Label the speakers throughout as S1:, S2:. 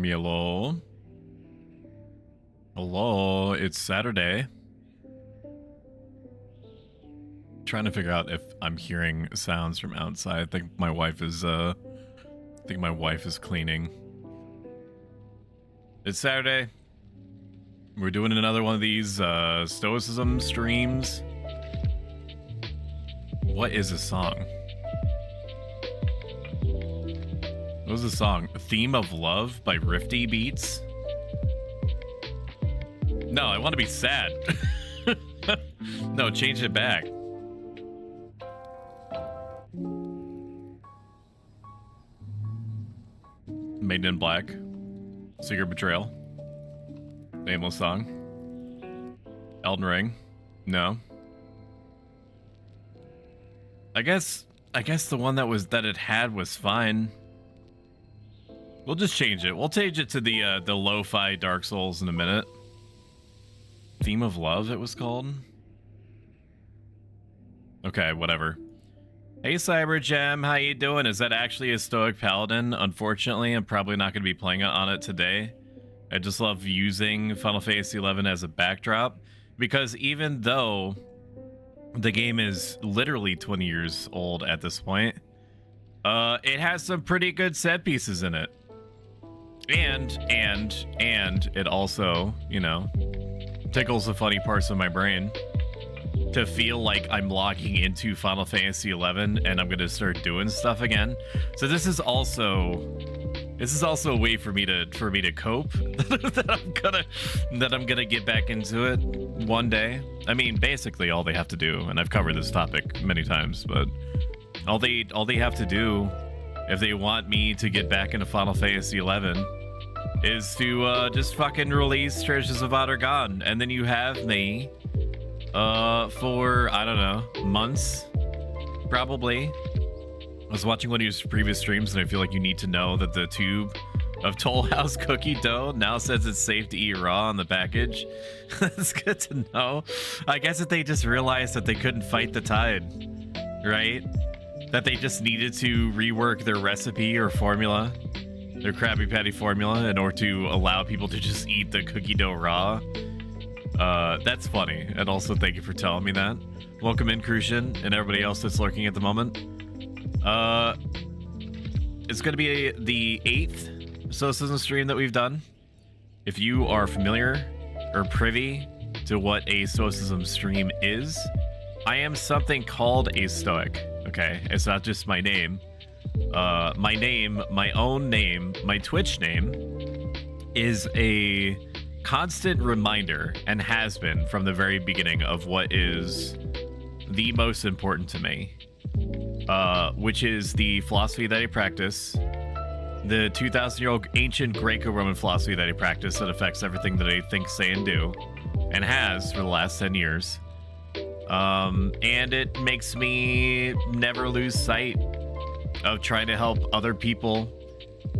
S1: Hello. Hello, it's Saturday. Trying to figure out if I'm hearing sounds from outside. I think my wife is cleaning. It's Saturday. We're doing another one of these Stoicism streams. What is a song? What was the song? Theme of Love by Rifty Beats? No, I want to be sad. No, change it back. Made in Black. Secret Betrayal. Nameless Song. Elden Ring. No. I guess the one that it had was fine. We'll just change it. We'll change it to the lo-fi Dark Souls in a minute. Theme of Love, it was called. Okay, whatever. Hey Cybergem, how you doing? Is that actually a Stoic Paladin? Unfortunately, I'm probably not going to be playing on it today. I just love using Final Fantasy XI as a backdrop, because even though the game is literally 20 years old at this point, it has some pretty good set pieces in it. And it also, you know, tickles the funny parts of my brain to feel like I'm logging into Final Fantasy XI and I'm gonna start doing stuff again. So this is also a way for me to cope that I'm gonna get back into it one day. I mean, basically all they have to do, and I've covered this topic many times, but all they have to do if they want me to get back into Final Fantasy XI is to just fucking release Treasures of Outer God, and then you have me for, I don't know, months, probably. I was watching one of your previous streams, and I feel like you need to know that the tube of Toll House cookie dough now says it's safe to eat raw on the package. That's good to know. I guess that they just realized that they couldn't fight the tide, right? That they just needed to rework their recipe or formula, their Krabby Patty formula, in order to allow people to just eat the cookie dough raw. That's funny, and also thank you for telling me that. Welcome in, Crucian, and everybody else that's lurking at the moment. It's going to be the 8th Stoicism stream that we've done. If you are familiar or privy to what a Stoicism stream is, I am something called a Stoic, okay? It's not just my name. My name, my own name, my Twitch name is a constant reminder, and has been from the very beginning, of what is the most important to me, which is the philosophy that I practice, the 2,000-year-old ancient Greco-Roman philosophy that I practice that affects everything that I think, say, and do, and has for the last 10 years. And it makes me never lose sight of trying to help other people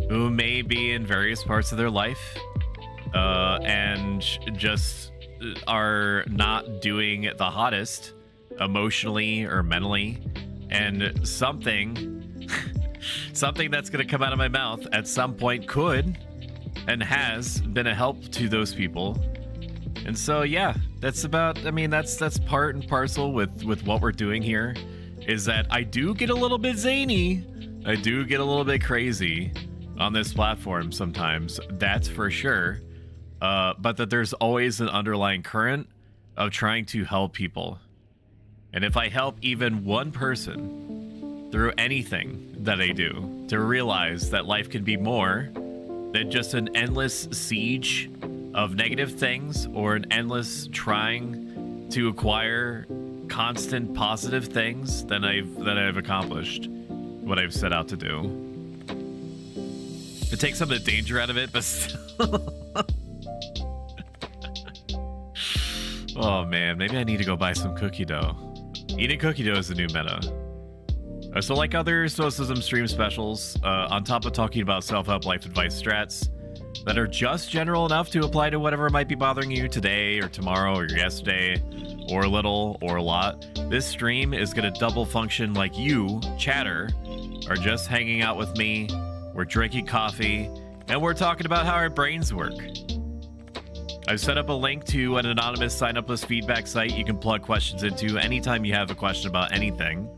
S1: who may be in various parts of their life and just are not doing the hottest emotionally or mentally, and something that's going to come out of my mouth at some point could and has been a help to those people. And so yeah, that's about, I mean, that's part and parcel with what we're doing here, is that I do get a little bit zany, I do get a little bit crazy on this platform sometimes, that's for sure. But that there's always an underlying current of trying to help people. And if I help even one person through anything that I do to realize that life can be more than just an endless siege of negative things, or an endless trying to acquire constant positive things, then I've accomplished what I've set out to do. It takes some of the danger out of it, but still. Oh man, maybe I need to go buy some cookie dough. Eating cookie dough is the new meta. So like other Stoicism stream specials, on top of talking about self-help life advice strats that are just general enough to apply to whatever might be bothering you today or tomorrow or yesterday, or a little or a lot, this stream is going to double function like you, chatter, are just hanging out with me, we're drinking coffee, and we're talking about how our brains work. I've set up a link to an anonymous sign-up list feedback site you can plug questions into anytime you have a question about anything,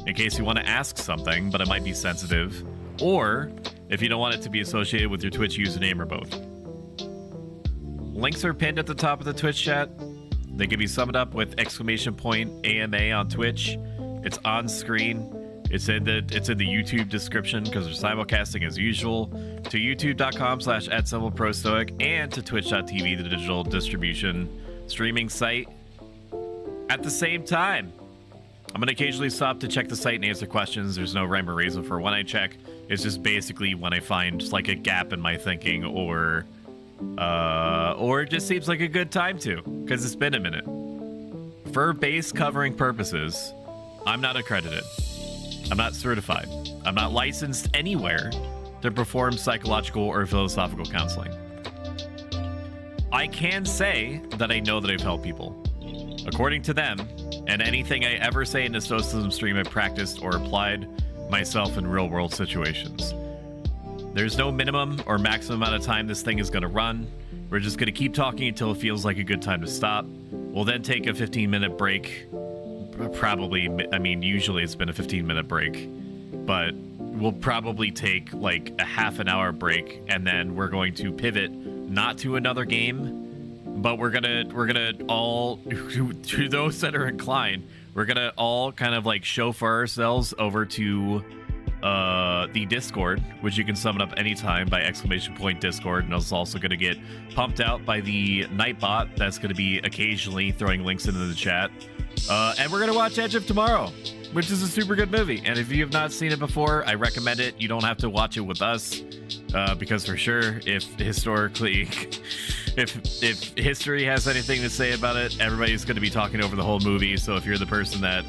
S1: in case you want to ask something, but it might be sensitive, or if you don't want it to be associated with your Twitch username or both. Links are pinned at the top of the Twitch chat. They can be summed up with !AMA on Twitch. It's on screen. It's in the YouTube description because we're simulcasting as usual to youtube.com/@SimpleProStoic and to twitch.tv, the digital distribution streaming site. At the same time, I'm going to occasionally stop to check the site and answer questions. There's no rhyme or reason for when I check. It's just basically when I find like a gap in my thinking or it just seems like a good time to, because it's been a minute. For base covering purposes, I'm not accredited. I'm not certified. I'm not licensed anywhere to perform psychological or philosophical counseling. I can say that I know that I've helped people. According to them, and anything I ever say in a Stoicism stream, I practiced or applied myself in real world situations. There's no minimum or maximum amount of time this thing is going to run. We're just going to keep talking until it feels like a good time to stop. We'll then take a 15-minute break. Probably, I mean, usually it's been a 15-minute break, but we'll probably take like a half an hour break, and then we're going to pivot not to another game, but we're gonna all, to those that are inclined, we're gonna all kind of like chauffeur ourselves over to the Discord, which you can summon up anytime by !Discord, and it's also going to get pumped out by the Nightbot that's going to be occasionally throwing links into the chat. And we're going to watch Edge of Tomorrow, which is a super good movie. And if you have not seen it before, I recommend it. You don't have to watch it with us, because for sure, if historically, if history has anything to say about it, everybody's going to be talking over the whole movie. So if you're the person that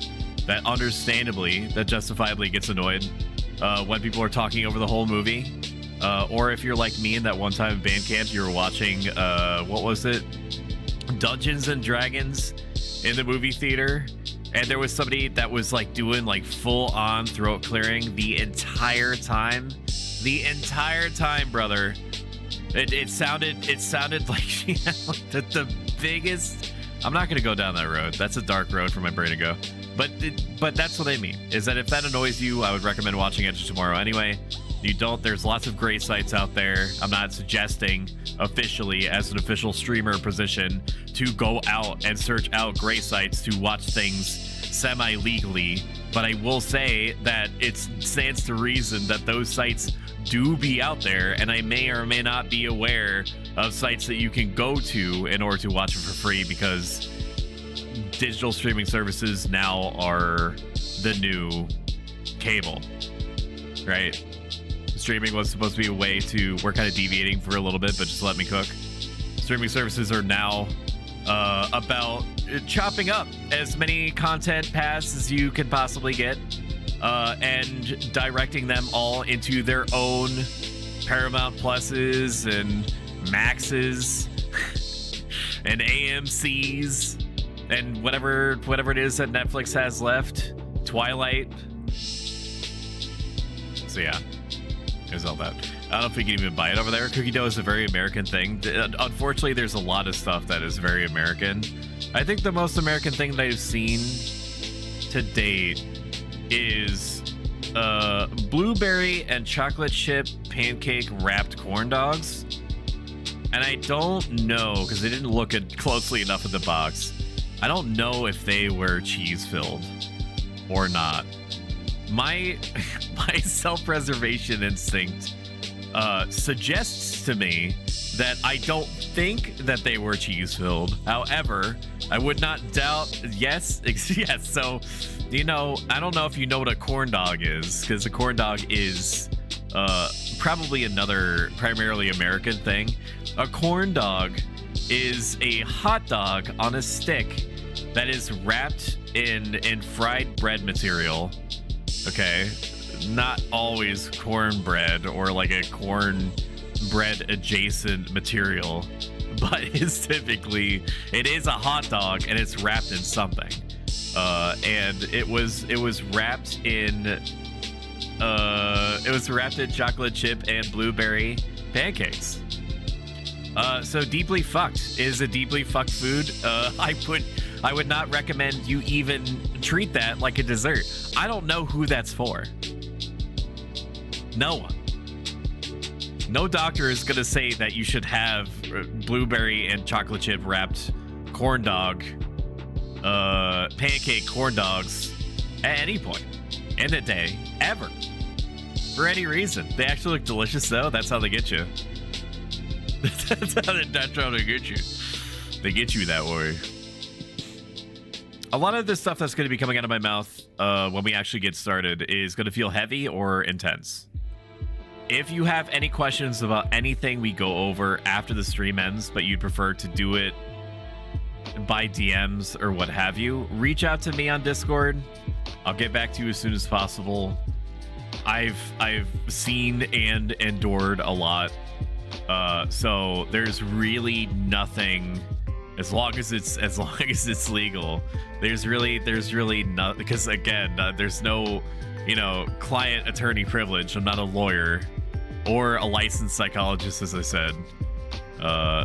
S1: understandably, that justifiably gets annoyed when people are talking over the whole movie, or if you're like me and that one time in band camp, you were watching, what was it? Dungeons and Dragons in the movie theater, and there was somebody that was like doing like full on throat clearing the entire time, brother. It sounded like she had like the biggest. I'm not gonna go down that road. That's a dark road for my brain to go. But that's what I mean, is that if that annoys you, I would recommend watching Edge of Tomorrow anyway. If you don't, there's lots of great sites out there. I'm not suggesting officially as an official streamer position to go out and search out great sites to watch things semi-legally, but I will say that it stands to reason that those sites do be out there, and I may or may not be aware of sites that you can go to in order to watch it for free, because digital streaming services now are the new cable, right? Streaming was supposed to be a way to, we're kind of deviating for a little bit, but just let me cook. Streaming services are now about chopping up as many content paths as you can possibly get, and directing them all into their own Paramount Pluses and Maxes and AMCs and whatever it is that Netflix has left, Twilight. So yeah, there's all that. I don't know if we can even buy it over there. Cookie dough is a very American thing. Unfortunately, there's a lot of stuff that is very American. I think the most American thing that I've seen to date is blueberry and chocolate chip pancake wrapped corn dogs. And I don't know, because they didn't look closely enough at the box. I don't know if they were cheese filled or not. My self-preservation instinct suggests to me that I don't think that they were cheese filled. However, I would not doubt. Yes. So, you know, I don't know if you know what a corn dog is, because a corn dog is probably another primarily American thing. A corn dog is a hot dog on a stick that is wrapped in fried bread material. Okay, not always cornbread or like a cornbread adjacent material, but it is a hot dog and it's wrapped in something. And it was wrapped in chocolate chip and blueberry pancakes. So deeply fucked is a deeply fucked food. I would not recommend you even treat that like a dessert. I don't know who that's for. No one. No doctor is gonna say that you should have blueberry and chocolate chip wrapped corn dog, pancake corn dogs at any point in the day, ever. For any reason. They actually look delicious though. That's how they get you. That's how they get you. They get you that way. A lot of the stuff that's going to be coming out of my mouth when we actually get started is going to feel heavy or intense. If you have any questions about anything we go over after the stream ends, but you'd prefer to do it by DMs or what have you, reach out to me on Discord. I'll get back to you as soon as possible. I've seen and endured a lot. So there's really nothing, as long as it's legal. There's really not, because again, there's no, client attorney privilege. I'm not a lawyer or a licensed psychologist, as I said.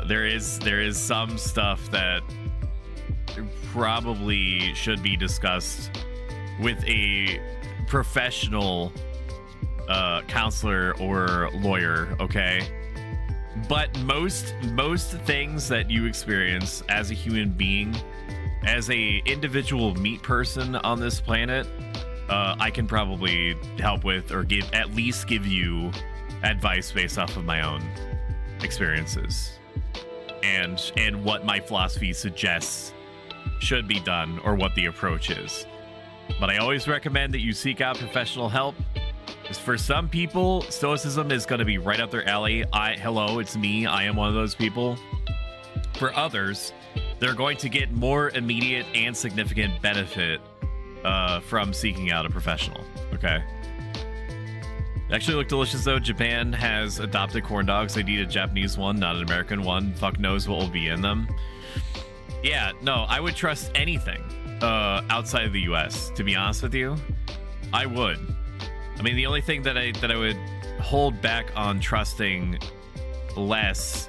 S1: There is some stuff that probably should be discussed with a professional counselor or lawyer, okay? But most things that you experience as a human being, as a individual meat person on this planet, I can probably help with, or at least give you advice based off of my own experiences and what my philosophy suggests should be done, or what the approach is. But I always recommend that you seek out professional help. For some people, Stoicism is going to be right up their alley. Hello, it's me. I am one of those people. For others, they're going to get more immediate and significant benefit from seeking out a professional. Okay. Actually look delicious though. Japan has adopted corn dogs. They need a Japanese one, not an American one. Fuck knows what will be in them. Yeah, no, I would trust anything outside of the US, to be honest with you. I would. I mean, the only thing that I would hold back on trusting less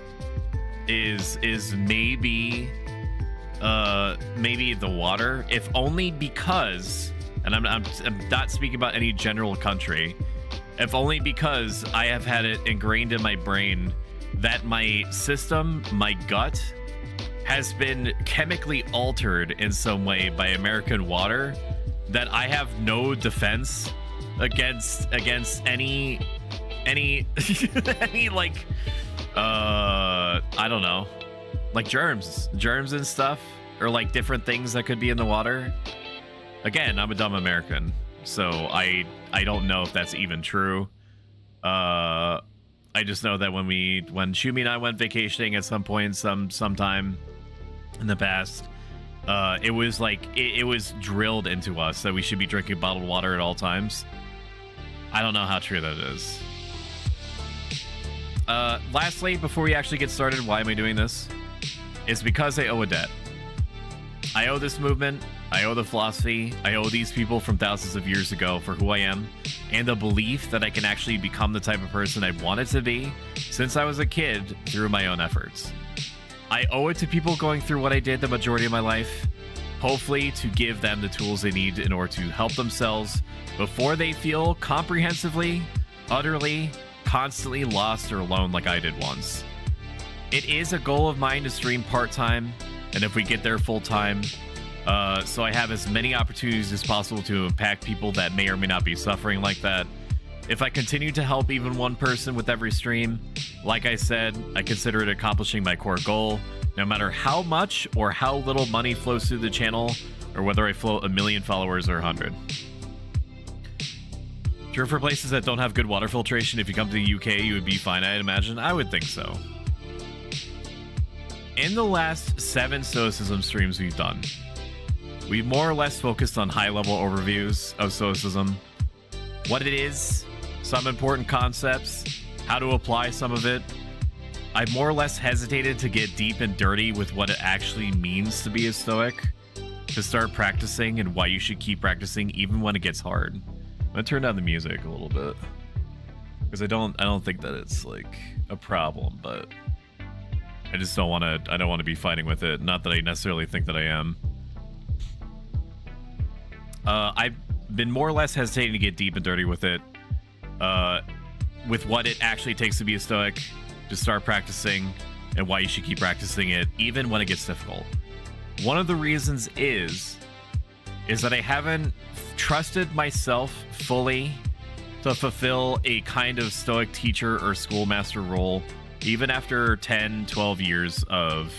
S1: is maybe the water, if only because, and I'm not speaking about any general country, if only because I have had it ingrained in my brain that my system, my gut, has been chemically altered in some way by American water, that I have no defense against any like I don't know, like germs and stuff, or like different things that could be in the water. Again, I'm a dumb American, so I don't know if that's even true. I just know that when Shumi and I went vacationing at some point sometime in the past, it was like it was drilled into us that we should be drinking bottled water at all times. I don't know how true that is. Lastly, before we actually get started, why am I doing this? It's because I owe a debt. I owe this movement, I owe the philosophy, I owe these people from thousands of years ago for who I am, and the belief that I can actually become the type of person I wanted to be since I was a kid through my own efforts. I owe it to people going through what I did the majority of my life, hopefully to give them the tools they need in order to help themselves before they feel comprehensively, utterly, constantly lost or alone like I did once. It is a goal of mine to stream part-time, and if we get there full-time, so I have as many opportunities as possible to impact people that may or may not be suffering like that. If I continue to help even one person with every stream, like I said, I consider it accomplishing my core goal, no matter how much or how little money flows through the channel, or whether I float 1 million followers or 100. True for places that don't have good water filtration. If you come to the UK, you would be fine, I'd imagine. I would think so. In the last 7 Stoicism streams we've done, we've more or less focused on high-level overviews of Stoicism, what it is, some important concepts, how to apply some of it. I've more or less hesitated to get deep and dirty with what it actually means to be a Stoic, to start practicing, and why you should keep practicing even when it gets hard. I'm gonna turn down the music a little bit. Because I don't think that it's like a problem, but I just don't want to. I don't want to be fighting with it. Not that I necessarily think that I am. I've been more or less hesitating to get deep and dirty with it. With what it actually takes to be a Stoic, to start practicing, and why you should keep practicing it, even when it gets difficult. One of the reasons is that I haven't trusted myself fully to fulfill a kind of Stoic teacher or schoolmaster role, even after 10, 12 years of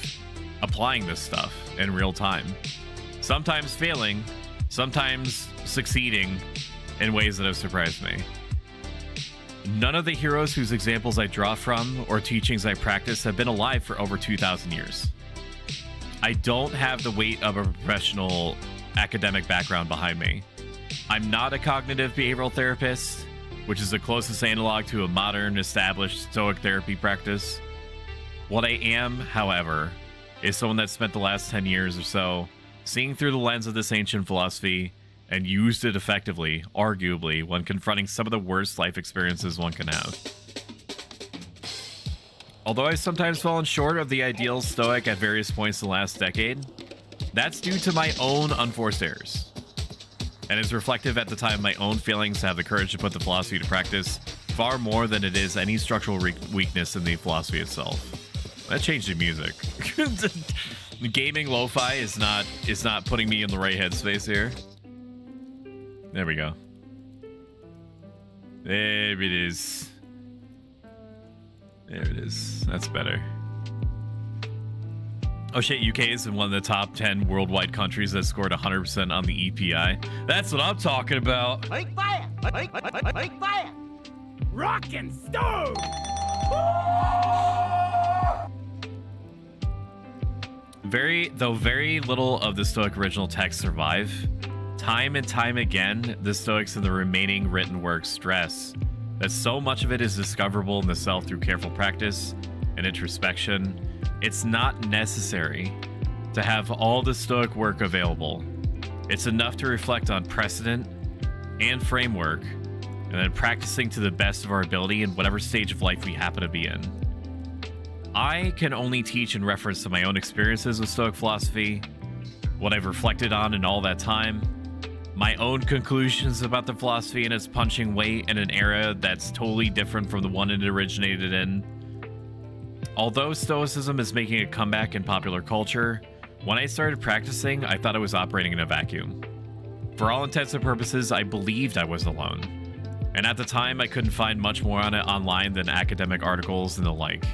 S1: applying this stuff in real time. Sometimes failing, sometimes succeeding in ways that have surprised me. None of the heroes whose examples I draw from or teachings I practice have been alive for over 2,000 years. I don't have the weight of a professional academic background behind me. I'm not a cognitive behavioral therapist, which is the closest analog to a modern, established Stoic therapy practice. What I am, however, is someone that spent the last 10 years or so seeing through the lens of this ancient philosophy and used it effectively, arguably, when confronting some of the worst life experiences one can have. Although I've sometimes fallen short of the ideal Stoic at various points in the last decade, that's due to my own unforced errors, and is reflective at the time of my own failings to have the courage to put the philosophy to practice far more than it is any structural weakness in the philosophy itself. That changed the music. Gaming lo-fi is not putting me in the right headspace here. There we go. There it is. There it is. That's better. Oh shit, UK is in one of the top 10 worldwide countries that scored 100% on the EPI. That's what I'm talking about.
S2: Make fire! Make fire! Rock and stone!
S1: Though very little of the Stoic original text survive, time and time again, the Stoics in the remaining written works stress that so much of it is discoverable in the self through careful practice and introspection. It's not necessary to have all the Stoic work available. It's enough to reflect on precedent and framework, and then practicing to the best of our ability in whatever stage of life we happen to be in. I can only teach in reference to my own experiences with Stoic philosophy, what I've reflected on in all that time, my own conclusions about the philosophy and its punching weight in an era that's totally different from the one it originated in. Although Stoicism is making a comeback in popular culture, when I started practicing, I thought I was operating in a vacuum. For all intents and purposes, I believed I was alone. And at the time, I couldn't find much more on it online than academic articles and the like.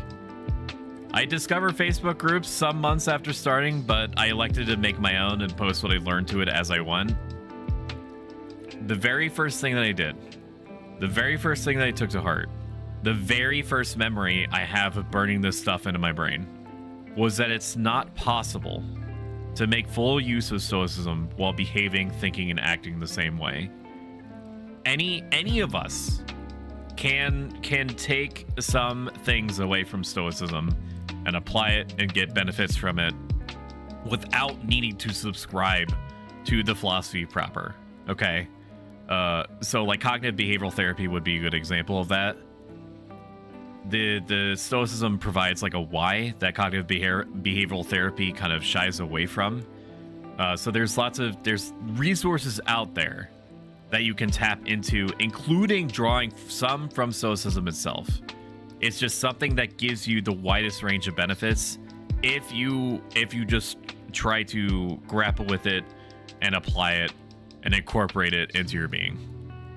S1: I discovered Facebook groups some months after starting, but I elected to make my own and post what I learned to it as I went. The very first thing that I did, the very first thing that I took to heart, the very first memory I have of burning this stuff into my brain was that it's not possible to make full use of Stoicism while behaving, thinking, and acting the same way. Any of us can take some things away from Stoicism and apply it and get benefits from it without needing to subscribe to the philosophy proper. Okay? So like cognitive behavioral therapy would be a good example of that. The Stoicism provides like a why that cognitive behavioral therapy kind of shies away from. So there's resources out there that you can tap into, including drawing some from Stoicism itself. It's just something that gives you the widest range of benefits if you just try to grapple with it and apply it and incorporate it into your being.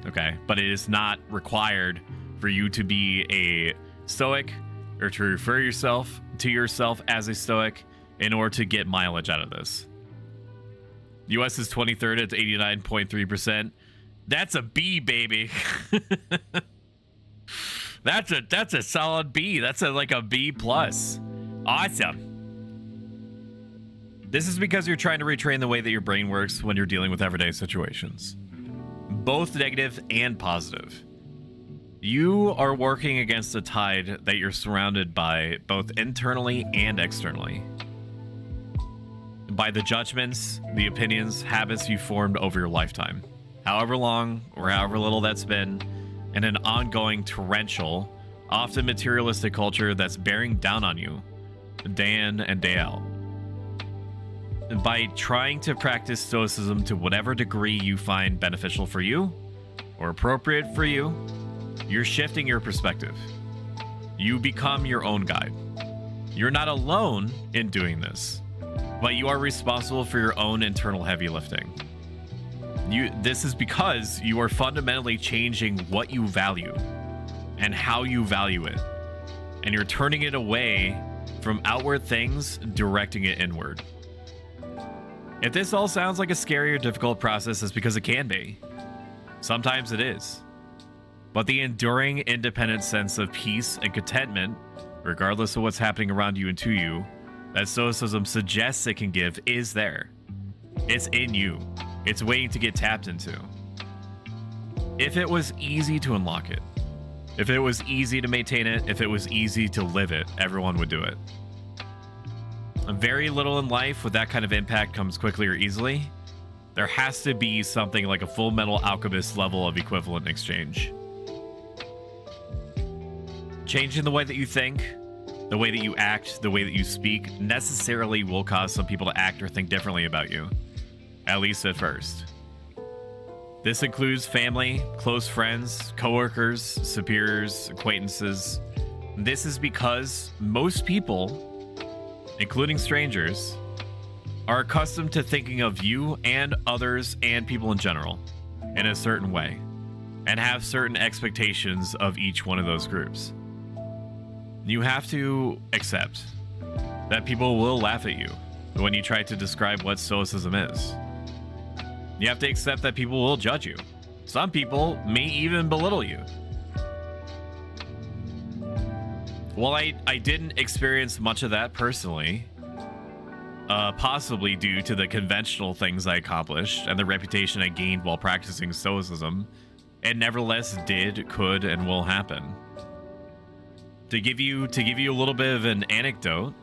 S1: Okay, but it is not required for you to be a Stoic or to refer to yourself as a Stoic in order to get mileage out of this. US is 23rd at 89.3%. That's a B, baby. That's a solid B. That's like a B plus. Awesome. This is because you're trying to retrain the way that your brain works when you're dealing with everyday situations, both negative and positive. You are working against a tide that you're surrounded by both internally and externally. By the judgments, the opinions, habits you formed over your lifetime. However long or however little that's been, and an ongoing torrential, often materialistic culture that's bearing down on you day in and day out. And by trying to practice Stoicism to whatever degree you find beneficial for you or appropriate for you, you're shifting your perspective. You become your own guide. You're not alone in doing this, but you are responsible for your own internal heavy lifting. This is because you are fundamentally changing what you value and how you value it, and you're turning it away from outward things, directing it inward. If this all sounds like a scary or difficult process, it's because it can be. Sometimes it is. But the enduring, independent sense of peace and contentment, regardless of what's happening around you and to you, that Stoicism suggests it can give is there. It's in you. It's waiting to get tapped into. If it was easy to unlock it, if it was easy to maintain it, if it was easy to live it, everyone would do it. Very little in life with that kind of impact comes quickly or easily. There has to be something like a Full Metal Alchemist level of equivalent exchange. Changing the way that you think, the way that you act, the way that you speak necessarily will cause some people to act or think differently about you, at least at first. This includes family, close friends, coworkers, superiors, acquaintances. This is because most people, including strangers, are accustomed to thinking of you and others and people in general in a certain way and have certain expectations of each one of those groups. You have to accept that people will laugh at you when you try to describe what Stoicism is. You have to accept that people will judge you. Some people may even belittle you. While I didn't experience much of that personally, possibly due to the conventional things I accomplished and the reputation I gained while practicing Stoicism, it nevertheless did, could, and will happen. To give you a little bit of an anecdote,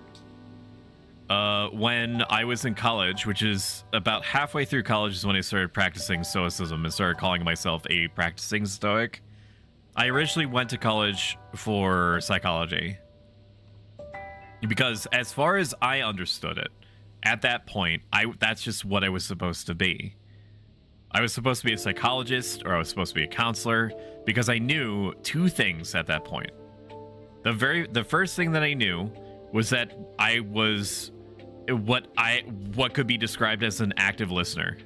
S1: when I was in college, which is about halfway through college is when I started practicing Stoicism and started calling myself a practicing Stoic. I originally went to college for psychology because as far as I understood it, at that point, that's just what I was supposed to be. I was supposed to be a psychologist or I was supposed to be a counselor because I knew two things at that point. The first thing that I knew was that I was what could be described as an active listener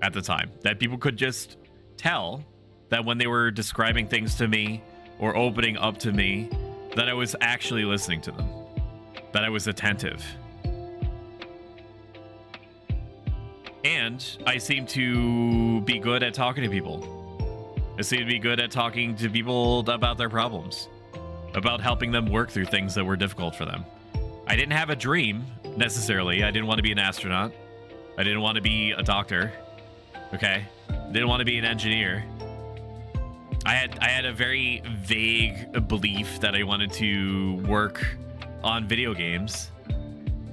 S1: at the time. That people could just tell that when they were describing things to me or opening up to me, that I was actually listening to them, that I was attentive. And I seemed to be good at talking to people. I seemed to be good at talking to people about their problems, about helping them work through things that were difficult for them. I didn't have a dream, necessarily. I didn't want to be an astronaut. I didn't want to be a doctor. Okay? Didn't want to be an engineer. I had a very vague belief that I wanted to work on video games,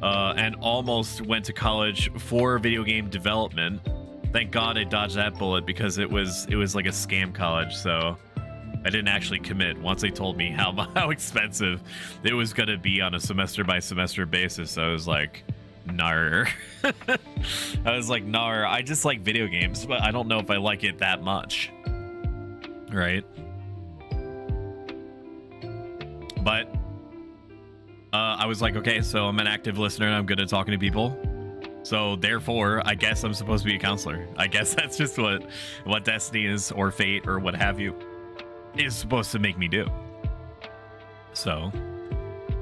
S1: and almost went to college for video game development. Thank God I dodged that bullet because it was like a scam college, so I didn't actually commit once they told me how expensive it was going to be on a semester by semester basis. I was like, nar. I was like, nar, I just like video games, but I don't know if I like it that much. Right? But I was like, okay, so I'm an active listener and I'm good at talking to people. So therefore, I guess I'm supposed to be a counselor. I guess that's just what destiny is, or fate, or what have you, is supposed to make me do. So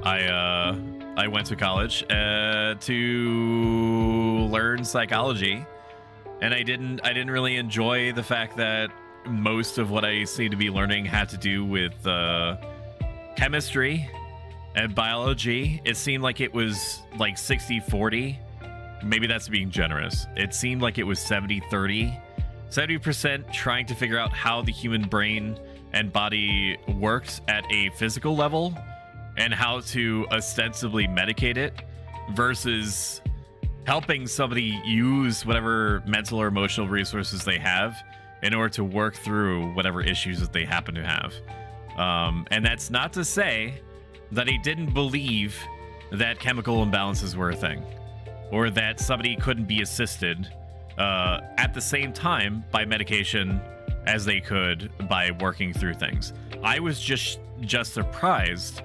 S1: I went to college to learn psychology, and I didn't really enjoy the fact that most of what I seemed to be learning had to do with chemistry and biology. It seemed like it was like 60-40. Maybe that's being generous. It seemed like it was 70-30. 70% trying to figure out how the human brain and body worked at a physical level and how to ostensibly medicate it, versus helping somebody use whatever mental or emotional resources they have in order to work through whatever issues that they happen to have. And that's not to say that he didn't believe that chemical imbalances were a thing, or that somebody couldn't be assisted at the same time by medication as they could by working through things. I was just surprised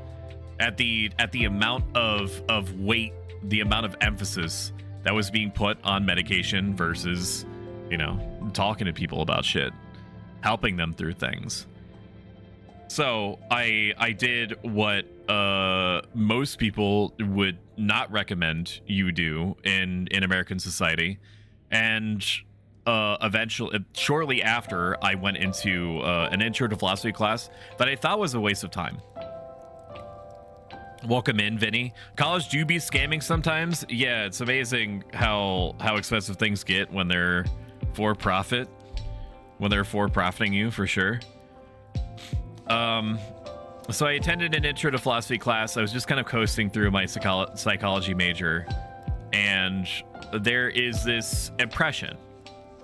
S1: at the amount of weight, the amount of emphasis that was being put on medication versus, you know, talking to people about shit, helping them through things. So I did what most people would not recommend you do in American society, and eventually, shortly after, I went into an intro to philosophy class that I thought was a waste of time. Welcome in, Vinny. College do be scamming sometimes. Yeah, it's amazing how expensive things get when they're for profit, when they're for profiting you, for sure. So I attended an intro to philosophy class. I was just kind of coasting through my psychology major, and there is this impression,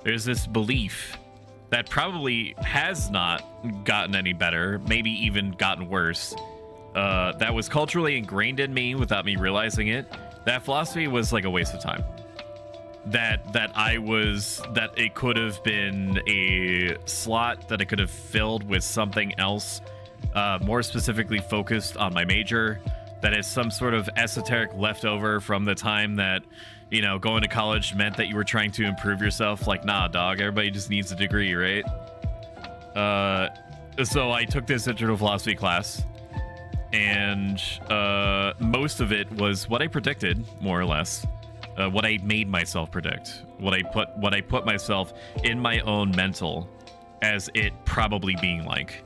S1: there's this belief that probably has not gotten any better, maybe even gotten worse, that was culturally ingrained in me without me realizing it, that philosophy was like a waste of time. That it could have been a slot that I could have filled with something else, more specifically focused on my major, that is some sort of esoteric leftover from the time that, you know, going to college meant that you were trying to improve yourself. Like, nah, dog, everybody just needs a degree, right? So I took this intro to philosophy class, and most of it was what I predicted, more or less. What I made myself predict, what I put myself in my own mental as it probably being like.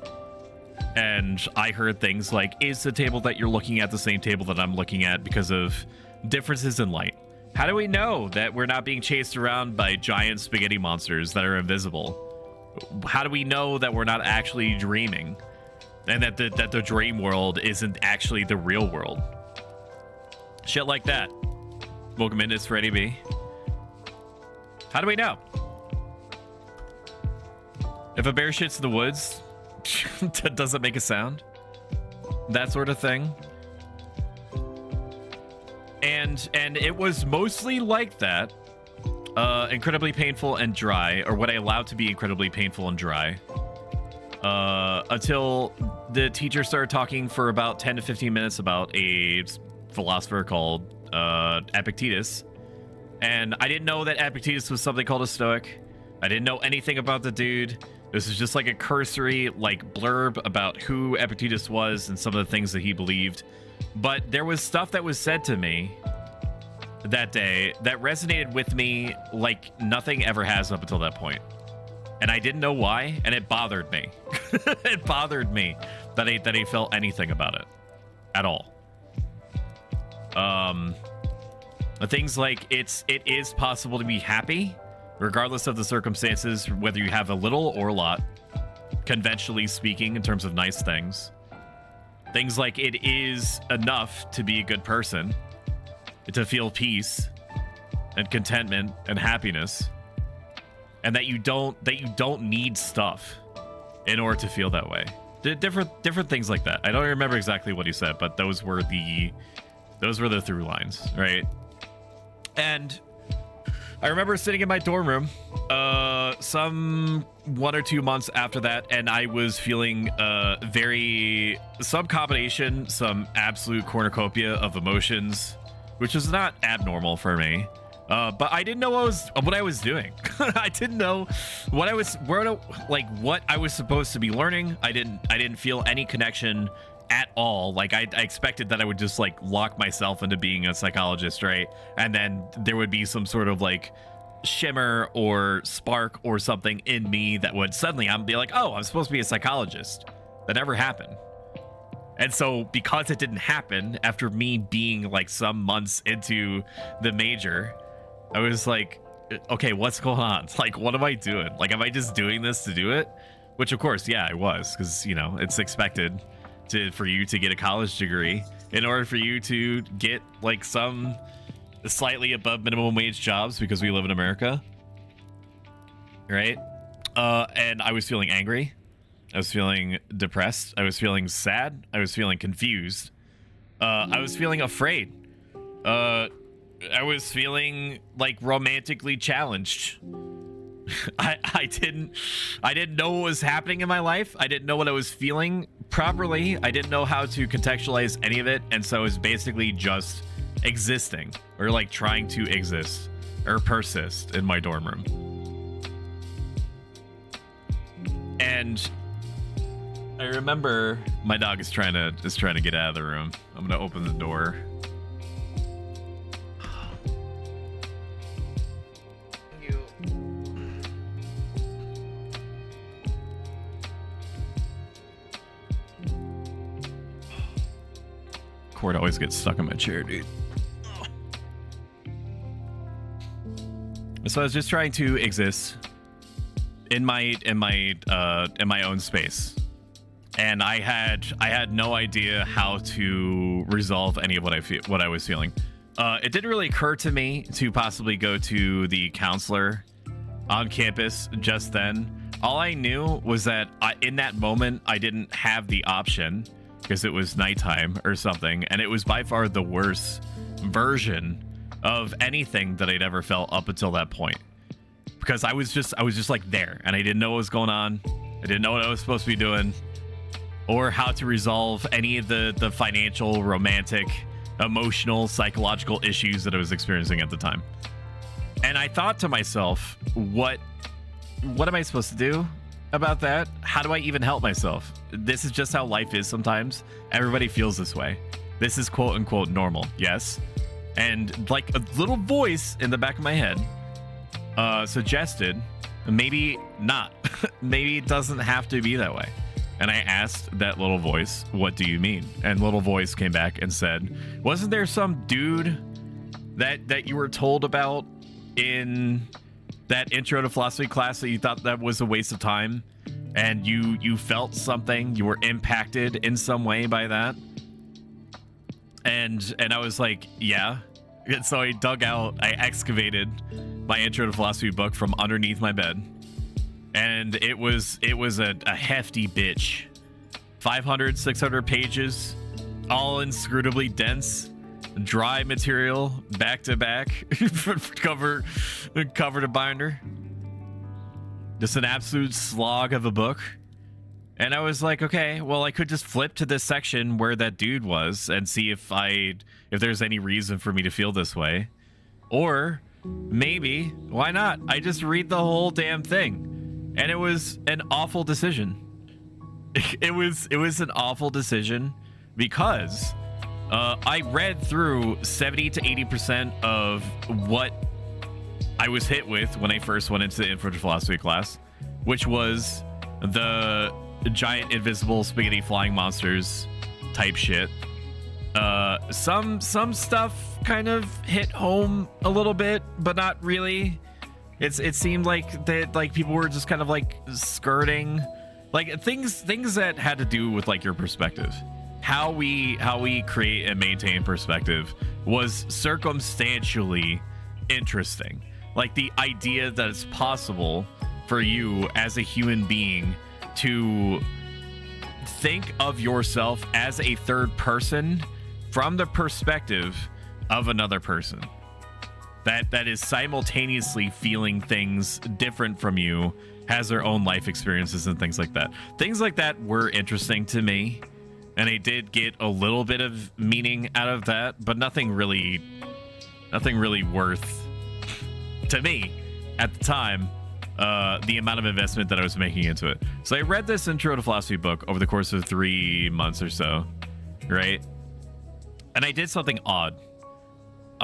S1: And I heard things like, is the table that you're looking at the same table that I'm looking at because of differences in light? How do we know that we're not being chased around by giant spaghetti monsters that are invisible? How do we know that we're not actually dreaming, and that the dream world isn't actually the real world? Shit like that. Welcome in, it's Freddy B. How do we know? If a bear shits in the woods, does it make a sound? That sort of thing. And it was mostly like that. Incredibly painful and dry, or what I allowed to be incredibly painful and dry. Until the teacher started talking for about 10 to 15 minutes about a philosopher called Epictetus, and I didn't know that Epictetus was something called a Stoic. I didn't know anything about the dude. This is just like a cursory like blurb about who Epictetus was and some of the things that he believed. But there was stuff that was said to me that day that resonated with me like nothing ever has up until that point. And I didn't know why, and it bothered me. It bothered me that I felt anything about it at all. Things like it is possible to be happy regardless of the circumstances, whether you have a little or a lot, conventionally speaking, in terms of nice things. Things like it is enough to be a good person, to feel peace and contentment and happiness, and that you don't need stuff in order to feel that way. Different things like that. I don't remember exactly what he said, but those were the through lines, right? And I remember sitting in my dorm room some 1 or 2 months after that, and I was feeling some absolute cornucopia of emotions, which is not abnormal for me. But I didn't know what I was doing. I didn't know what I was supposed to be learning. I didn't feel any connection at all. Like I expected that I would just like lock myself into being a psychologist, right? And then there would be some sort of like shimmer or spark or something in me that would suddenly I'm be like, oh, I'm supposed to be a psychologist. That never happened. And so because it didn't happen after me being like some months into the major, I was like, okay, what's going on? Like, what am I doing? Like, am I just doing this to do it? Which of course, yeah, I was, because, you know, it's expected for you to get a college degree in order for you to get like some slightly above minimum wage jobs, because we live in America, right? And I was feeling angry. I was feeling depressed. I was feeling sad. I was feeling confused. I was feeling afraid. I was feeling like romantically challenged. I didn't know what was happening in my life. I didn't know what I was feeling properly. I didn't know how to contextualize any of it, and so I was basically just existing, or like trying to exist or persist in my dorm room. And I remember my dog is trying to get out of the room. I'm gonna open the door. Cord always gets stuck in my chair, dude. So I was just trying to exist in my own space, and I had no idea how to resolve any of what I was feeling. It didn't really occur to me to possibly go to the counselor on campus just then. All I knew was that in that moment I didn't have the option, because it was nighttime or something, and it was by far the worst version of anything that I'd ever felt up until that point, because I was just like there, and I didn't know what was going on. I didn't know what I was supposed to be doing, or how to resolve any of the financial, romantic, emotional, psychological issues that I was experiencing at the time. And I thought to myself, what am I supposed to do about that? How do I even help myself? This is just how life is sometimes. Everybody feels this way. This is quote unquote normal, yes? And like a little voice in the back of my head suggested, maybe not. Maybe it doesn't have to be that way. And I asked that little voice, what do you mean? And little voice came back and said, wasn't there some dude that you were told about in that intro to philosophy class that you thought that was a waste of time, and you felt something, you were impacted in some way by that? And I was like, yeah. And so I excavated my intro to philosophy book from underneath my bed, and it was a hefty bitch. 500, 600 pages, all inscrutably dense, dry material, back to back, cover to binder. Just an absolute slog of a book. And I was like, okay, well, I could just flip to this section where that dude was and see if there's any reason for me to feel this way. Or maybe, why not? I just read the whole damn thing. And it was an awful decision. It was an awful decision because I read through 70 to 80% of what I was hit with when I first went into the Intro to Philosophy class, which was the giant invisible spaghetti flying monsters type shit. Some stuff kind of hit home a little bit, but not really. It seemed like that, like, people were just kind of like skirting, like things that had to do with like your perspective. How we create and maintain perspective was circumstantially interesting. Like the idea that it's possible for you as a human being to think of yourself as a third person from the perspective of another person that is simultaneously feeling things different from you, has their own life experiences and things like that. Things like that were interesting to me, and I did get a little bit of meaning out of that, but nothing really worth to me at the time, the amount of investment that I was making into it. So I read this Intro to Philosophy book over the course of 3 months or so, right? And I did something odd.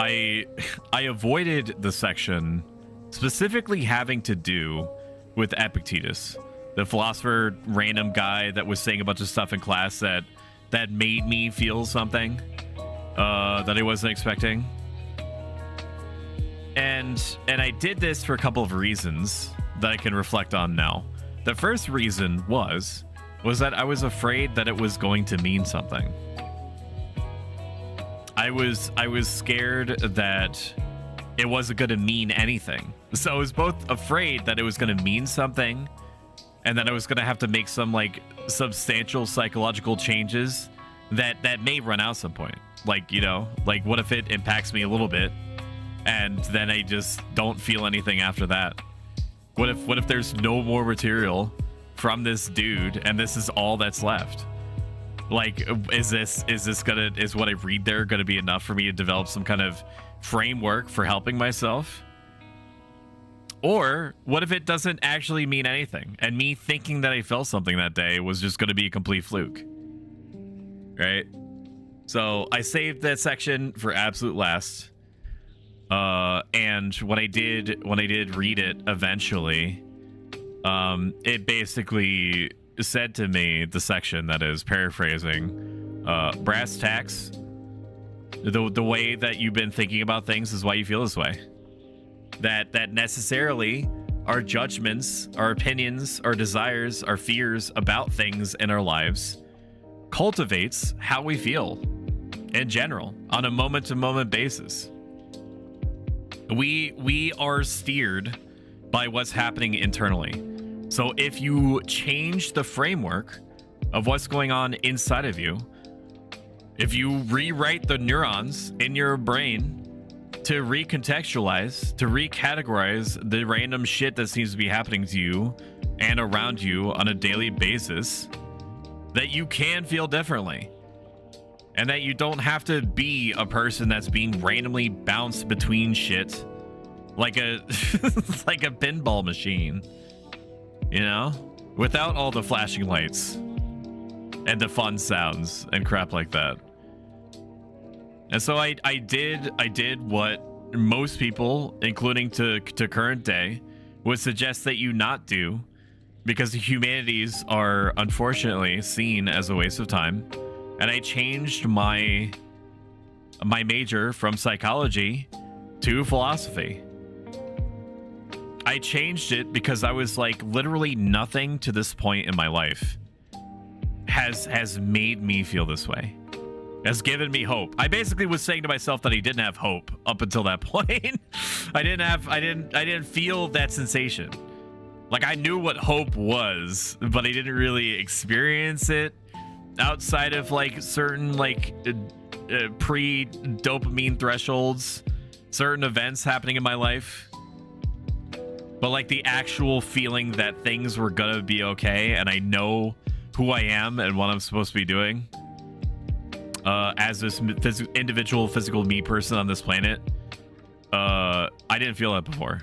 S1: I avoided the section specifically having to do with Epictetus, the philosopher random guy that was saying a bunch of stuff in class that made me feel something that I wasn't expecting. And I did this for a couple of reasons that I can reflect on now. The first reason was that I was afraid that it was going to mean something. I was scared that it wasn't going to mean anything. So I was both afraid that it was going to mean something, and then I was going to have to make some like substantial psychological changes that may run out some point. Like, you know, like what if it impacts me a little bit and then I just don't feel anything after that? What if there's no more material from this dude and this is all that's left? Like, is what I read there gonna be enough for me to develop some kind of framework for helping myself? Or what if it doesn't actually mean anything and me thinking that I felt something that day was just gonna be a complete fluke? Right? So I saved that section for absolute last. And when I did read it eventually, it basically said to me, the section that is paraphrasing, brass tacks, the way that you've been thinking about things is why you feel this way. That necessarily our judgments, our opinions, our desires, our fears about things in our lives cultivates how we feel in general on a moment-to-moment basis. We are steered by what's happening internally. So if you change the framework of what's going on inside of you, if you rewrite the neurons in your brain to recontextualize, to recategorize the random shit that seems to be happening to you and around you on a daily basis, that you can feel differently. And that you don't have to be a person that's being randomly bounced between shit like a like a pinball machine, you know, without all the flashing lights and the fun sounds and crap like that. And so I did what most people, including to current day, would suggest that you not do, because the humanities are unfortunately seen as a waste of time. And I changed my major from psychology to philosophy. I changed it because I was like, literally nothing to this point in my life has made me feel this way, has given me hope. I basically was saying to myself that I didn't have hope up until that point. I didn't feel that sensation. Like, I knew what hope was, but I didn't really experience it outside of like certain like pre-dopamine thresholds, certain events happening in my life. But like the actual feeling that things were gonna be okay and I know who I am and what I'm supposed to be doing as this individual physical me person on this planet, I didn't feel that before.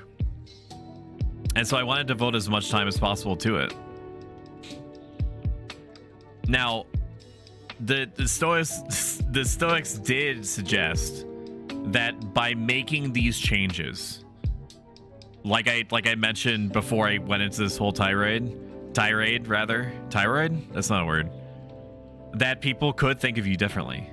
S1: And so I wanted to devote as much time as possible to it. Now, the Stoics did suggest that by making these changes, like I mentioned before I went into this whole tirade, that's not a word, that people could think of you differently.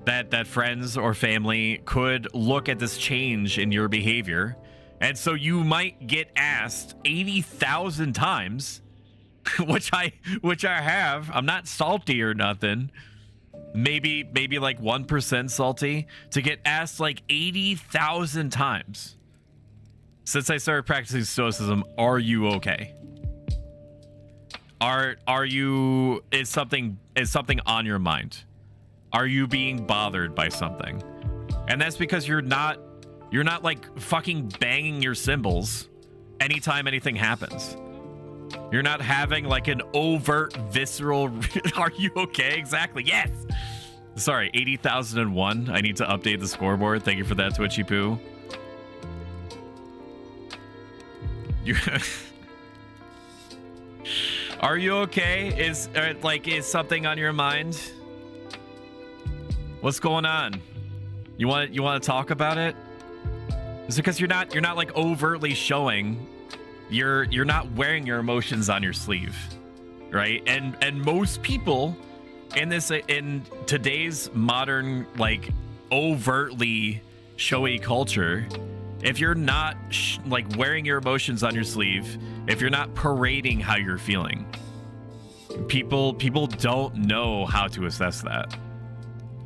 S1: That friends or family could look at this change in your behavior, and so you might get asked 80,000 times, which I have. I'm not salty or nothing. Maybe like 1% salty to get asked like 80,000 times since I started practicing Stoicism. Are you okay? Are you? Is something on your mind? Are you being bothered by something? And that's because you're not like fucking banging your cymbals anytime anything happens. You're not having like an overt visceral are you okay? Exactly. Yes. Sorry, 80,001. I need to update the scoreboard. Thank you for that, Twitchy Poo. Are you okay? Is something on your mind? What's going on? You want to talk about it? It's because you're not like overtly showing. You're not wearing your emotions on your sleeve, right? And most people in today's modern like overtly showy culture, if you're not like wearing your emotions on your sleeve, if you're not parading how you're feeling, people don't know how to assess that.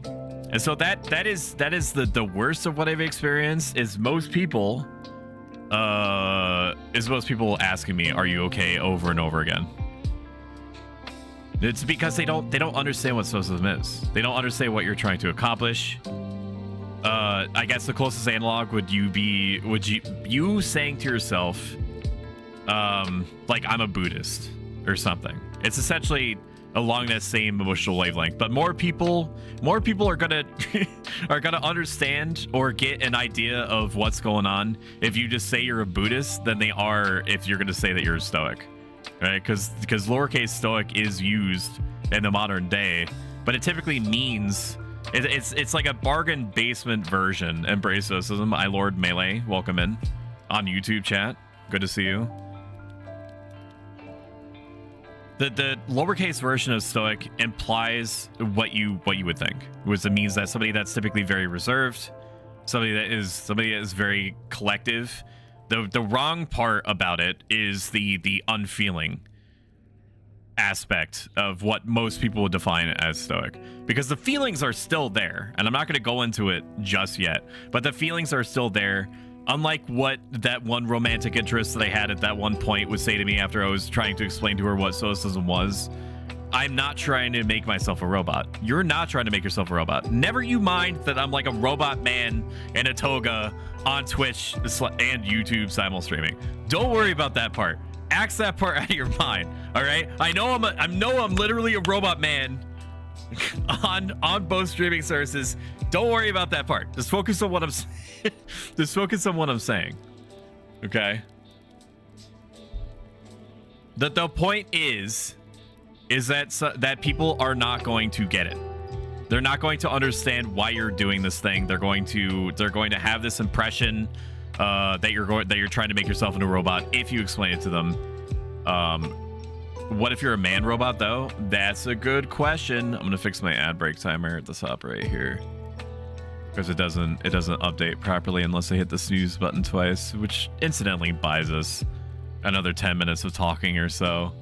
S1: And so that is the worst of what I've experienced is most people is most people asking me, "Are you okay?" over and over again. It's because they don't understand what Stoicism is. They don't understand what you're trying to accomplish. I guess the closest analog would you saying to yourself, like, I'm a Buddhist or something. It's essentially along that same emotional wavelength, but more people are gonna are gonna understand or get an idea of what's going on if you just say you're a Buddhist than they are if you're gonna say that you're a Stoic, right? Because lowercase Stoic is used in the modern day, but it typically means it's like a bargain basement version. Embrace Stoicism. I Lord Melee, welcome in on YouTube chat. Good to see you. The lowercase version of Stoic implies what you would think, which means that somebody that's typically very reserved, somebody that is very collective. The wrong part about it is the unfeeling aspect of what most people would define as Stoic, because the feelings are still there, and I'm not going to go into it just yet, but the feelings are still there. Unlike what that one romantic interest that I had at that one point would say to me after I was trying to explain to her what Stoicism was, I'm not trying to make myself a robot. You're not trying to make yourself a robot. Never you mind that I'm like a robot man in a toga on Twitch and YouTube simul streaming. Don't worry about that part. Axe that part out of your mind. All right. I know I'm literally a robot man on both streaming services. Don't worry about that part. Just focus on what I'm saying. Just focus on what I'm saying. Okay. The point is that people are not going to get it. They're not going to understand why you're doing this thing. They're going to have this impression that you're trying to make yourself into a robot if you explain it to them. What if you're a man robot though? That's a good question. I'm gonna fix my ad break timer at the top right here, because it doesn't update properly unless I hit the snooze button twice, which incidentally buys us another 10 minutes of talking or so.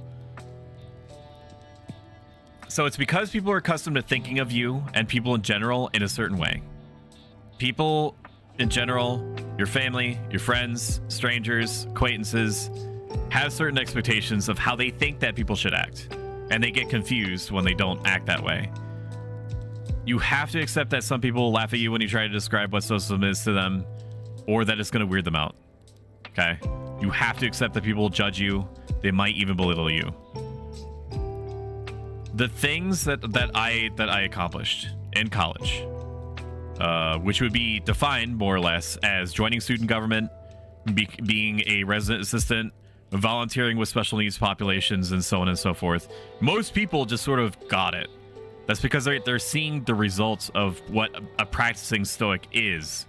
S1: So it's because people are accustomed to thinking of you and people in general in a certain way. People in general, your family, your friends, strangers, acquaintances, have certain expectations of how they think that people should act, and they get confused when they don't act that way. You have to accept that some people will laugh at you when you try to describe what Stoicism is to them, or that it's going to weird them out. Okay? You have to accept that people will judge you. They might even belittle you. The things that I accomplished in college, which would be defined more or less as joining student government, being a resident assistant, volunteering with special needs populations, and so on and so forth. Most people just sort of got it. That's because they're seeing the results of what a practicing Stoic is.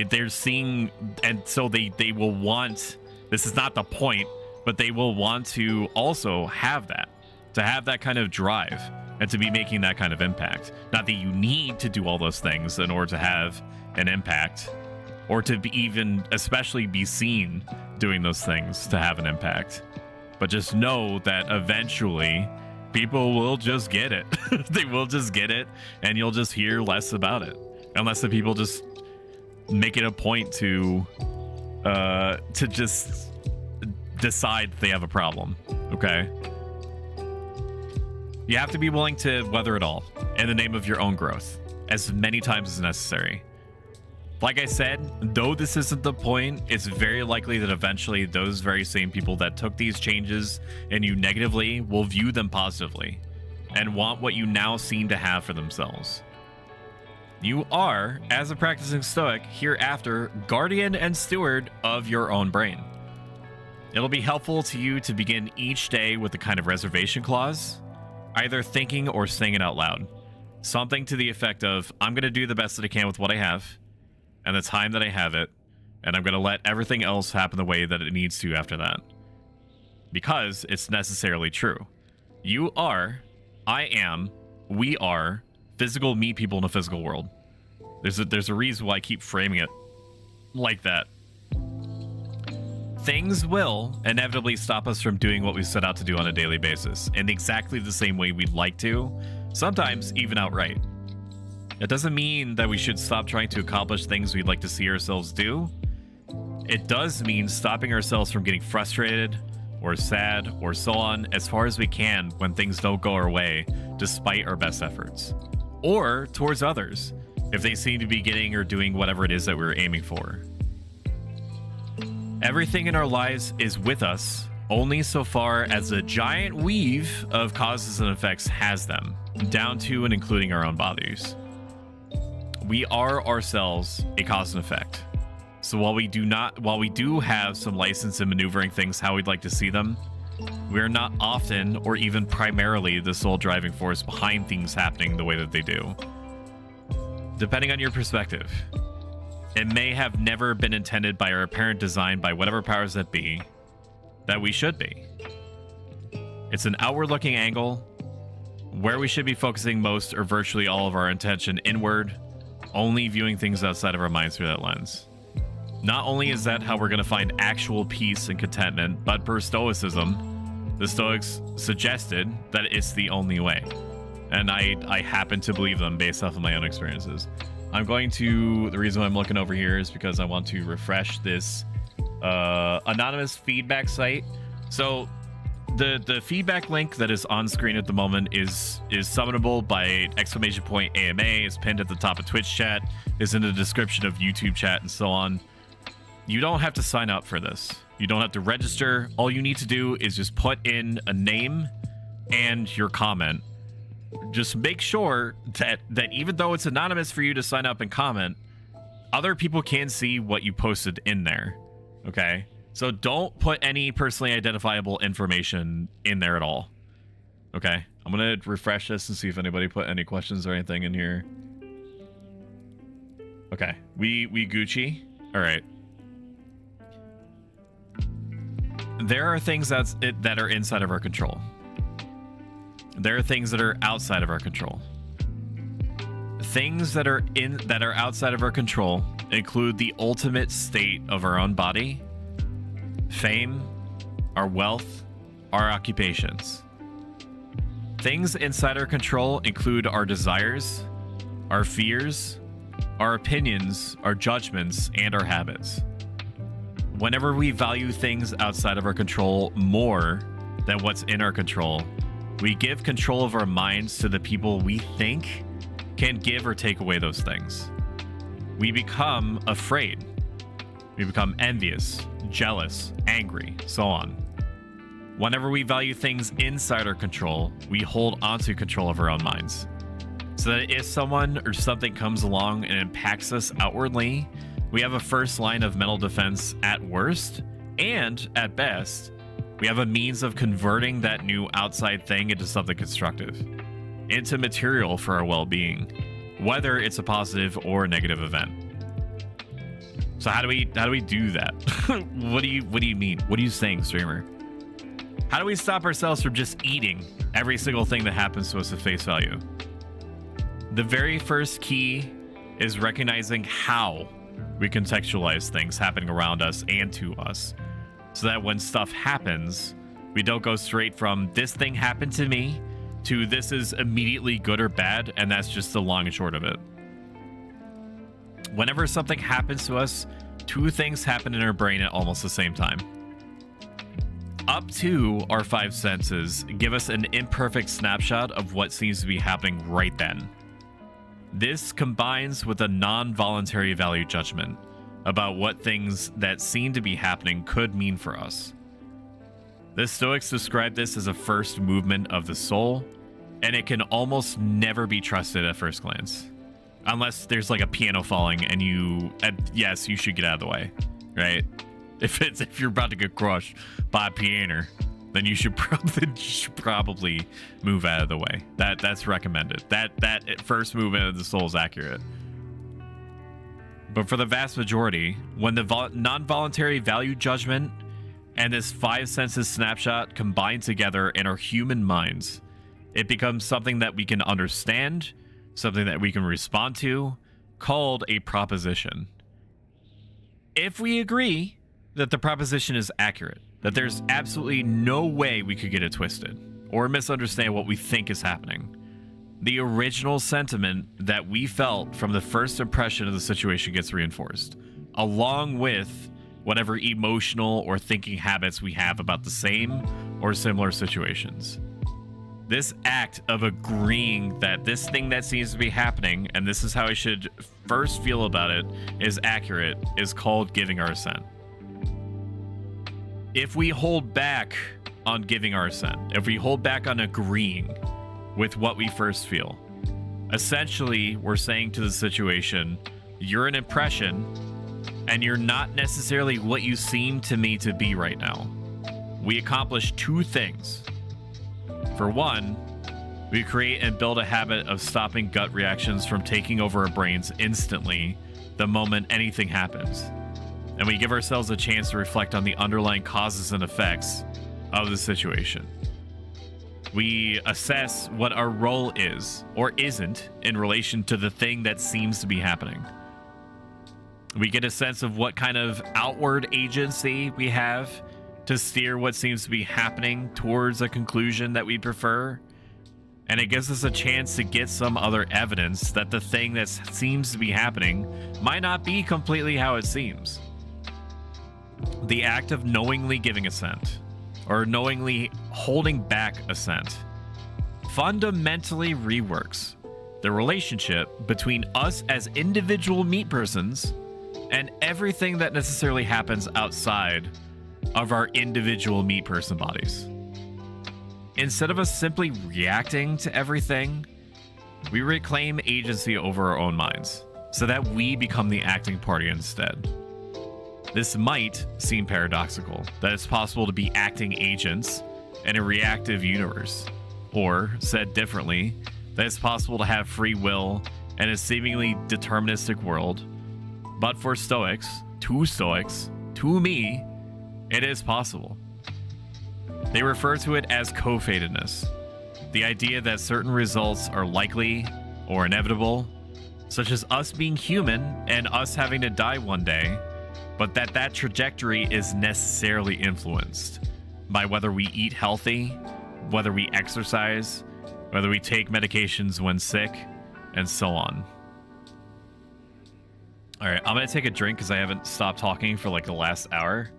S1: They're seeing, and so they will want, this is not the point, but they will want to also have that, to have that kind of drive and to be making that kind of impact. Not that you need to do all those things in order to have an impact, or to be even especially be seen doing those things to have an impact. But just know that eventually people will just get it. They will just get it, and you'll just hear less about it. Unless the people just make it a point to just decide they have a problem. Okay? You have to be willing to weather it all in the name of your own growth as many times as necessary. Like I said, though this isn't the point, it's very likely that eventually those very same people that took these changes in you negatively will view them positively and want what you now seem to have for themselves. You are, as a practicing Stoic, hereafter guardian and steward of your own brain. It'll be helpful to you to begin each day with a kind of reservation clause, either thinking or saying it out loud. Something to the effect of, I'm going to do the best that I can with what I have, and the time that I have it, and I'm going to let everything else happen the way that it needs to after that. Because it's necessarily true. You are, I am, we are physical meat people in a physical world. There's a reason why I keep framing it like that. Things will inevitably stop us from doing what we set out to do on a daily basis in exactly the same way we'd like to, sometimes even outright. It doesn't mean that we should stop trying to accomplish things we'd like to see ourselves do. It does mean stopping ourselves from getting frustrated or sad or so on as far as we can when things don't go our way despite our best efforts, or towards others if they seem to be getting or doing whatever it is that we're aiming for. Everything in our lives is with us only so far as the giant weave of causes and effects has them, down to and including our own bodies. We are ourselves a cause and effect. So while we do have some license in maneuvering things how we'd like to see them, we're not often or even primarily the sole driving force behind things happening the way that they do. Depending on your perspective, it may have never been intended by our apparent design by whatever powers that be that we should be. It's an outward-looking angle where we should be focusing most or virtually all of our attention inward, only viewing things outside of our minds through that lens. Not only is that how we're going to find actual peace and contentment, but per Stoicism, the Stoics suggested that it's the only way. And I happen to believe them based off of my own experiences. The reason I'm looking over here is because I want to refresh this anonymous feedback site. So the feedback link that is on screen at the moment is summonable by !AMA, is pinned at the top of Twitch chat, is in the description of YouTube chat, and so on. You don't have to sign up for this. You don't have to register. All you need to do is just put in a name and your comment. Just make sure that even though it's anonymous for you to sign up and comment, other people can see what you posted in there. Okay? So don't put any personally identifiable information in there at all. Okay? I'm going to refresh this and see if anybody put any questions or anything in here. Okay. We Gucci. All right. There are things that are inside of our control. There are things that are outside of our control. Things that are outside of our control include the ultimate state of our own body, fame, our wealth, our occupations. Things inside our control include our desires, our fears, our opinions, our judgments, and our habits. Whenever we value things outside of our control more than what's in our control, we give control of our minds to the people we think can give or take away those things. We become afraid. We become envious, jealous, angry, so on. Whenever we value things inside our control, we hold onto control of our own minds. So that if someone or something comes along and impacts us outwardly, we have a first line of mental defense at worst, and at best, we have a means of converting that new outside thing into something constructive, into material for our well-being, whether it's a positive or a negative event. So how do we do that? What do you mean? What are you saying, streamer? How do we stop ourselves from just eating every single thing that happens to us at face value? The very first key is recognizing how we contextualize things happening around us and to us, so that when stuff happens, we don't go straight from this thing happened to me to this is immediately good or bad, and that's just the long and short of it. Whenever something happens to us, two things happen in our brain at almost the same time. Up to our five senses give us an imperfect snapshot of what seems to be happening right then. This combines with a non-voluntary value judgment about what things that seem to be happening could mean for us. The Stoics describe this as a first movement of the soul, and it can almost never be trusted at first glance. Unless there's like a piano falling and yes, you should get out of the way, right? If you're about to get crushed by a piano, then you should probably move out of the way. That's recommended. That first movement of the soul is accurate. But for the vast majority, when the non-voluntary value judgment and this five senses snapshot combine together in our human minds, it becomes something that we can understand, something that we can respond to, called a proposition. If we agree that the proposition is accurate, that there's absolutely no way we could get it twisted or misunderstand what we think is happening, the original sentiment that we felt from the first impression of the situation gets reinforced, along with whatever emotional or thinking habits we have about the same or similar situations. This act of agreeing that this thing that seems to be happening, and this is how I should first feel about it, is accurate, is called giving our assent. If we hold back on giving our assent, if we hold back on agreeing with what we first feel, essentially we're saying to the situation, you're an impression, and you're not necessarily what you seem to me to be right now. We accomplish two things. For one, we create and build a habit of stopping gut reactions from taking over our brains instantly the moment anything happens. And we give ourselves a chance to reflect on the underlying causes and effects of the situation. We assess what our role is or isn't in relation to the thing that seems to be happening. We get a sense of what kind of outward agency we have to steer what seems to be happening towards a conclusion that we prefer. And it gives us a chance to get some other evidence that the thing that seems to be happening might not be completely how it seems. The act of knowingly giving assent, or knowingly holding back assent, fundamentally reworks the relationship between us as individual meat persons and everything that necessarily happens outside of our individual meat person bodies. Instead of us simply reacting to everything, we reclaim agency over our own minds so that we become the acting party instead. This might seem paradoxical, that it's possible to be acting agents in a reactive universe, or said differently, that it's possible to have free will in a seemingly deterministic world. But for Stoics, to me, it is possible. They refer to it as co-fatedness, the idea that certain results are likely or inevitable, such as us being human and us having to die one day, but that trajectory is necessarily influenced by whether we eat healthy, whether we exercise, whether we take medications when sick, and so on. All right, I'm gonna take a drink because I haven't stopped talking for like the last hour.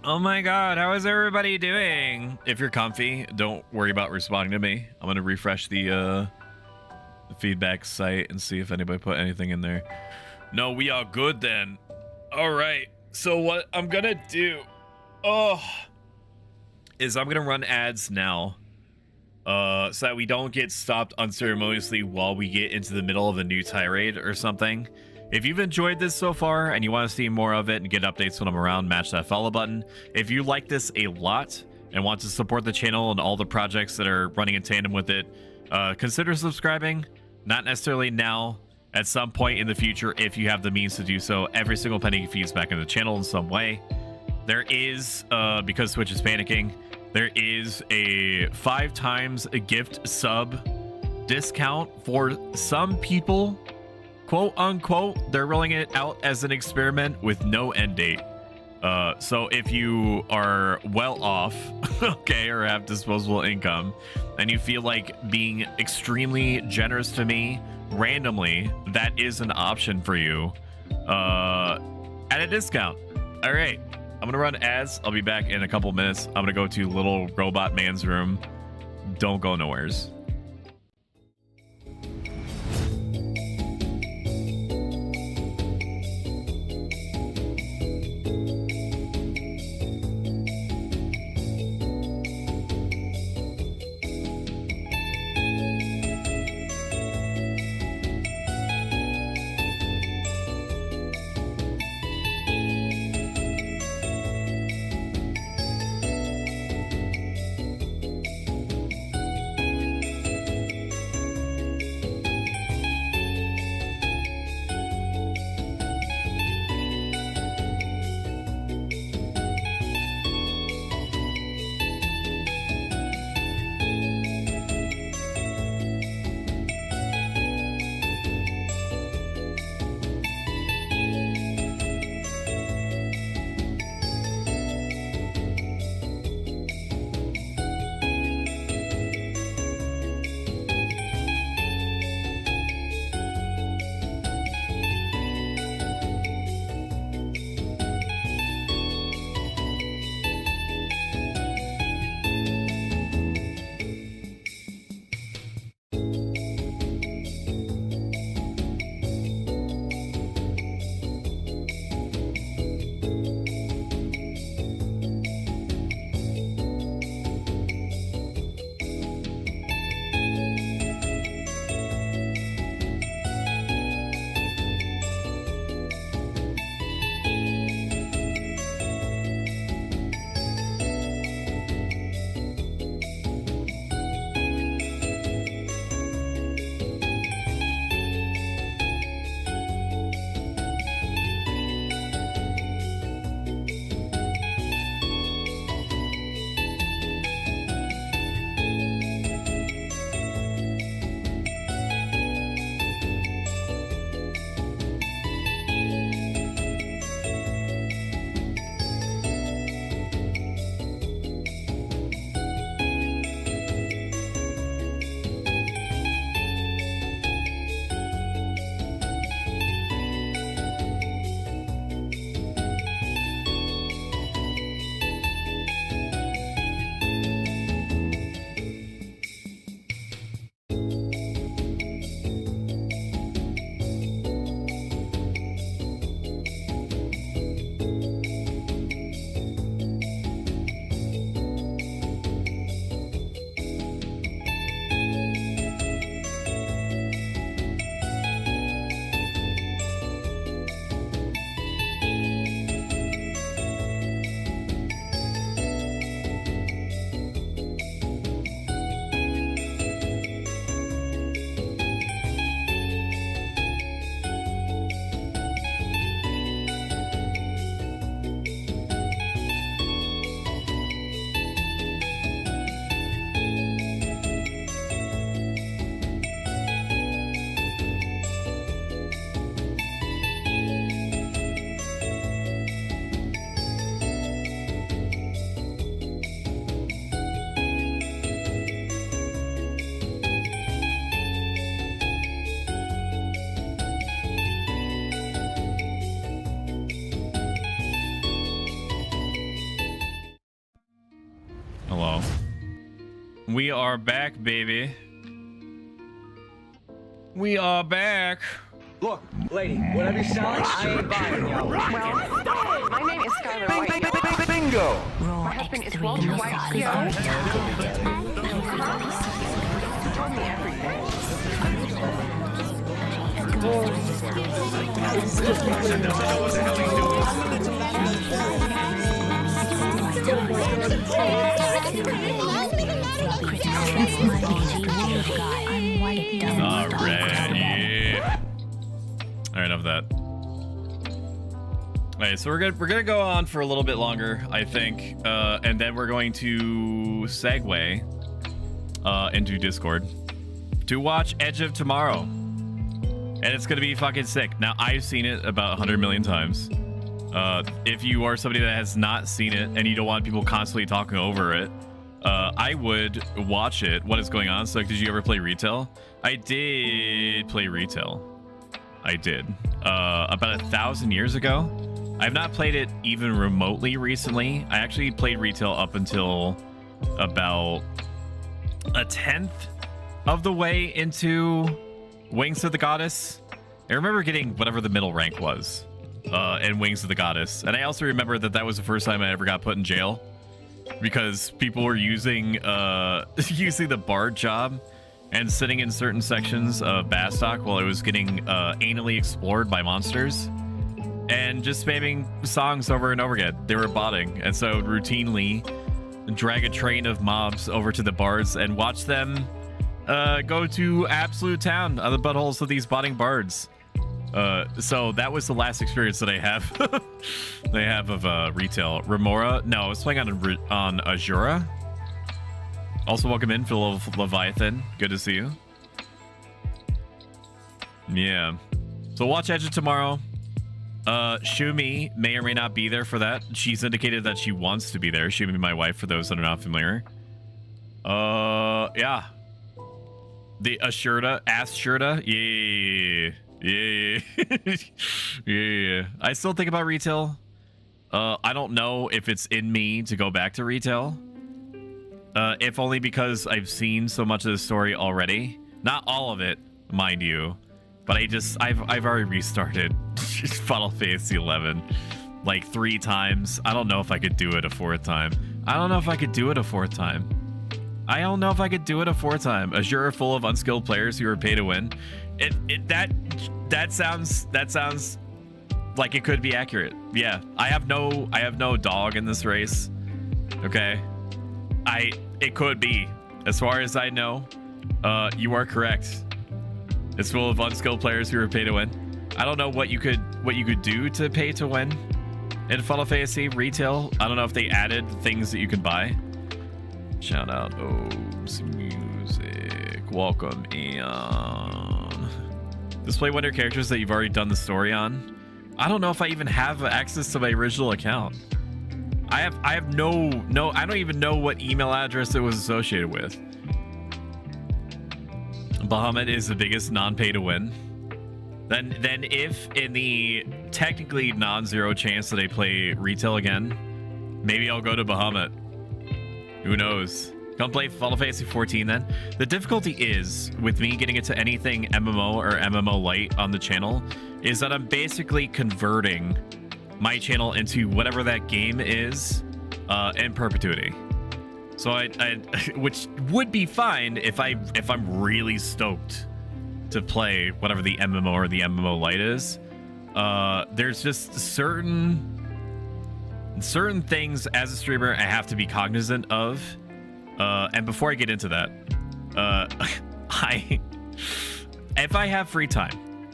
S1: Oh my god, how is everybody doing? If you're comfy, don't worry about responding to me. I'm gonna refresh the feedback site and see if anybody put anything in there. No, we are good then. All right, so what I'm gonna do is I'm gonna run ads now so that we don't get stopped unceremoniously while we get into the middle of a new tirade or something. If you've enjoyed this so far and you want to see more of it and get updates when I'm around, match that follow button. If you like this a lot and want to support the channel and all the projects that are running in tandem with it, consider subscribing. Not necessarily now, at some point in the future if you have the means to do so. Every single penny feeds back into the channel in some way. There is, because Twitch is panicking, there is a 5 times a gift sub discount for some people, quote unquote. They're rolling it out as an experiment with no end date. So if you are well off, okay, or have disposable income, and you feel like being extremely generous to me randomly, that is an option for you at a discount. All right, I'm gonna run ads. I'll be back in a couple minutes. I'm gonna go to little robot man's room. Don't go nowheres. We are back, baby. We are back.
S3: Look, lady, whatever you're selling, I ain't buying, yo.
S4: Well, my name is Skylar White.
S3: Bingo!
S4: My husband is Walter White. He told me everything.
S1: Alright, yeah. Alright, enough of that. Alright, so we're gonna go on for a little bit longer, I think. And then we're going to segue into Discord to watch Edge of Tomorrow. And it's gonna be fucking sick. Now, I've seen it about 100 million times. If you are somebody that has not seen it and you don't want people constantly talking over it, I would watch it. What is going on? So, did you ever play retail? I did play retail. I did. About 1,000 years ago. I've not played it even remotely recently. I actually played retail up until about 1/10 of the way into Wings of the Goddess. I remember getting whatever the middle rank was in Wings of the Goddess. And I also remember that that was the first time I ever got put in jail because people were using using the bard job and sitting in certain sections of Bastock while it was getting anally explored by monsters and just spamming songs over and over again. They were botting, and so I would routinely drag a train of mobs over to the bards and watch them go to absolute town on the buttholes of these botting bards. So that was the last experience that I have of retail. Remora? No, I was playing on Azura. Also, welcome in, Phil Leviathan. Good to see you. Yeah. So watch Edge of Tomorrow. Shumi may or may not be there for that. She's indicated that she wants to be there. Shumi, my wife, for those that are not familiar. Yeah. The Ashurda. Yeah. I still think about retail. I don't know if it's in me to go back to retail. If only because I've seen so much of the story already. Not all of it, mind you, but I've already restarted Final Fantasy XI like 3 times. I don't know if I could do it a 4th time. Azure full of unskilled players who are pay to win. That sounds like it could be accurate. Yeah, I have no dog in this race. Okay. It could be. As far as I know, you are correct. It's full of unskilled players who are pay to win. I don't know what you could do to pay to win in Final Fantasy retail. I don't know if they added things that you can buy. Shout out O's Music. Welcome in. Display one of your characters that you've already done the story on. I don't know if I even have access to my original account. I have no, I don't even know what email address it was associated with. Bahamut is the biggest non-pay to win. Then if in the technically non-zero chance that I play retail again, maybe I'll go to Bahamut. Who knows? Come play Final Fantasy XIV then. The difficulty is, with me getting into anything MMO or MMO light on the channel, is that I'm basically converting my channel into whatever that game is in perpetuity. So I which would be fine if I'm really stoked to play whatever the MMO or the MMO light is. There's just certain things as a streamer I have to be cognizant of. And before I get into that, if I have free time,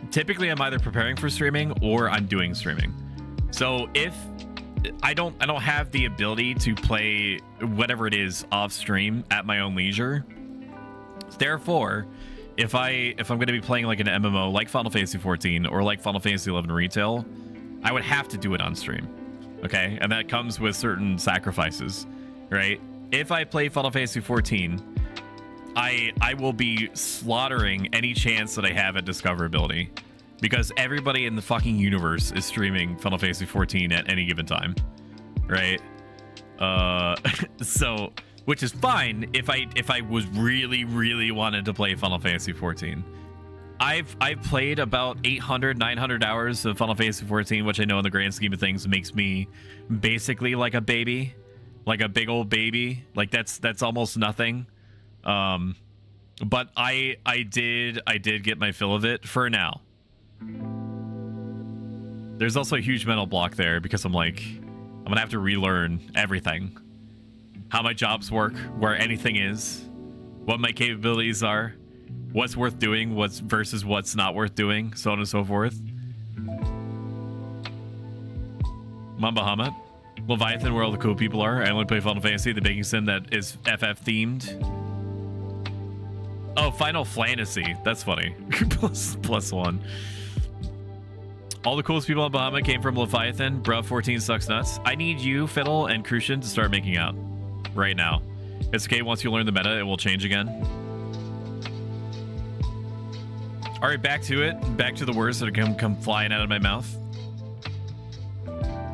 S1: typically I'm either preparing for streaming or I'm doing streaming. So if I don't have the ability to play whatever it is off stream at my own leisure. Therefore, if I'm going to be playing like an MMO like Final Fantasy XIV or like Final Fantasy XI retail, I would have to do it on stream. Okay, and that comes with certain sacrifices, right? If I play Final Fantasy XIV, I will be slaughtering any chance that I have at discoverability. Because everybody in the fucking universe is streaming Final Fantasy XIV at any given time, right? So which is fine if I was really wanted to play Final Fantasy 14. I've played about 800, 900 hours of Final Fantasy 14, which I know in the grand scheme of things makes me basically like a baby, like a big old baby. Like that's almost nothing. But I did get my fill of it for now. There's also a huge mental block there because I'm gonna have to relearn everything. How my jobs work, where anything is, what my capabilities are, what's worth doing, what's versus what's not worth doing, so on and so forth. Mamba Hamad. Leviathan, where all the cool people are. I only play Final Fantasy, the baking sim that is FF themed. Oh, Final Fantasy. That's funny. plus one. All the coolest people on Bahamut came from Leviathan. Bruh, 14 sucks nuts. I need you, Fiddle, and Crucian to start making out right now. It's okay. Once you learn the meta, it will change again. All right, back to it. Back to the words that come flying out of my mouth.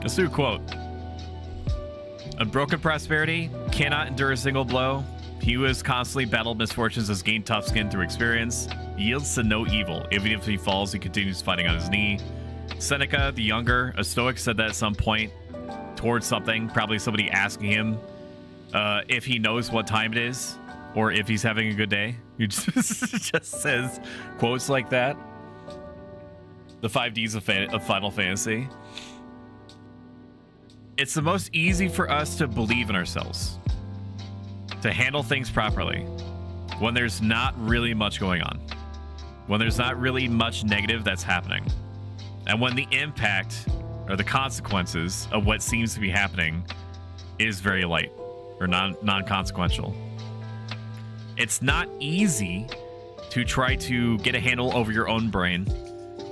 S1: Let's do a quote. Unbroken prosperity cannot endure a single blow. He who has constantly battled misfortunes has gained tough skin through experience. Yields to no evil. Even if he falls, he continues fighting on his knee. Seneca the Younger, a Stoic, said that at some point towards something, probably somebody asking him if he knows what time it is or if he's having a good day. He just says quotes like that. The 5 Ds of Final Fantasy. It's the most easy for us to believe in ourselves, to handle things properly when there's not really much going on, when there's not really much negative that's happening, and when the impact or the consequences of what seems to be happening is very light or non-consequential. It's not easy to try to get a handle over your own brain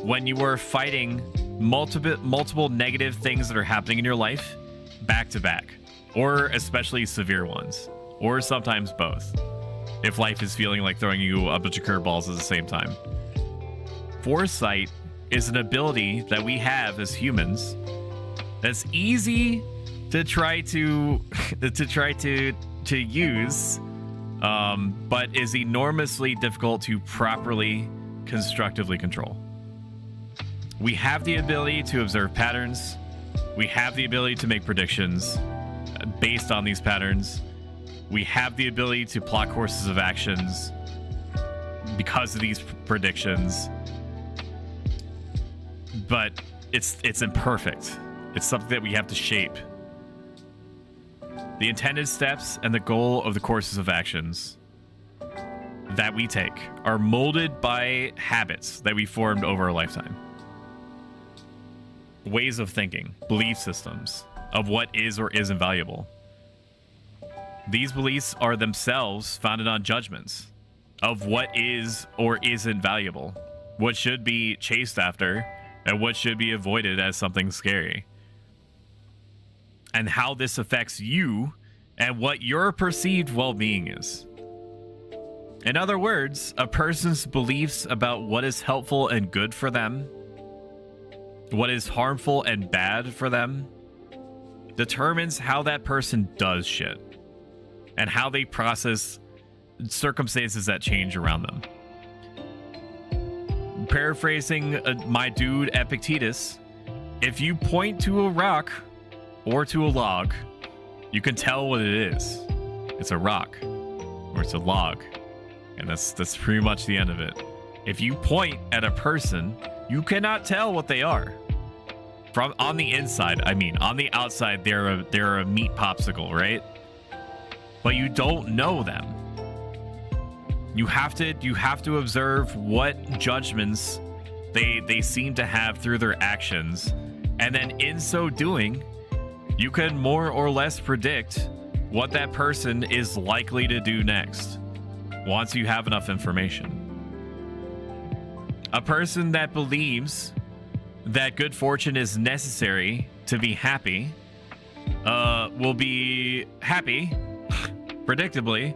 S1: when you are fighting multiple negative things that are happening in your life back to back, or especially severe ones, or sometimes both, if life is feeling like throwing you a bunch of curveballs at the same time. Foresight is an ability that we have as humans that's easy to try to use, but is enormously difficult to properly constructively control. We have the ability to observe patterns. We have the ability to make predictions based on these patterns. We have the ability to plot courses of actions because of these predictions. But it's imperfect. It's something that we have to shape. The intended steps and the goal of the courses of actions that we take are molded by habits that we formed over a lifetime. Ways of thinking, belief systems of what is or isn't valuable. These beliefs are themselves founded on judgments of what is or isn't valuable, what should be chased after, and what should be avoided as something scary. And how this affects you and what your perceived well-being is. In other words, a person's beliefs about what is helpful and good for them, what is harmful and bad for them, determines how that person does shit and how they process circumstances that change around them. Paraphrasing my dude Epictetus, if you point to a rock or to a log, you can tell what it is. It's a rock or it's a log, and that's pretty much the end of it. If you point at a person, you cannot tell what they are. From on the inside, I mean, on the outside, they're a meat popsicle, right? But you don't know them. You have to observe what judgments they seem to have through their actions, and then in so doing, you can more or less predict what that person is likely to do next once you have enough information. A person that believes that good fortune is necessary to be happy will be happy, predictably,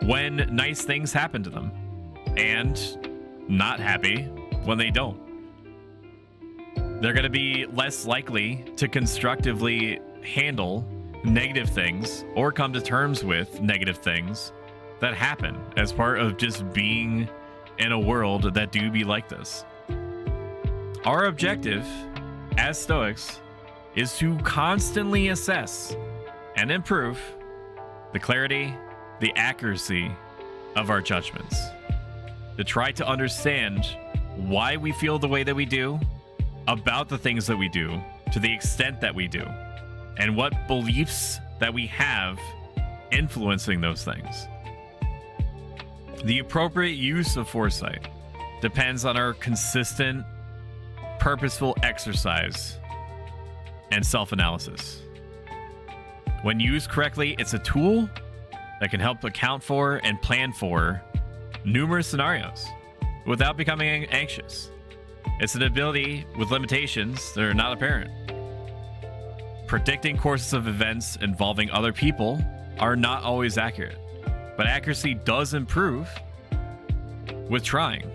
S1: when nice things happen to them, and not happy when they don't. They're going to be less likely to constructively handle negative things or come to terms with negative things that happen as part of just being in a world that do be like this. Our objective as Stoics is to constantly assess and improve the clarity, the accuracy of our judgments, to try to understand why we feel the way that we do about the things that we do to the extent that we do, and what beliefs that we have influencing those things. The appropriate use of foresight depends on our consistent, purposeful exercise and self-analysis. When used correctly, it's a tool that can help account for and plan for numerous scenarios without becoming anxious. It's an ability with limitations that are not apparent. Predicting courses of events involving other people are not always accurate, but accuracy does improve with trying.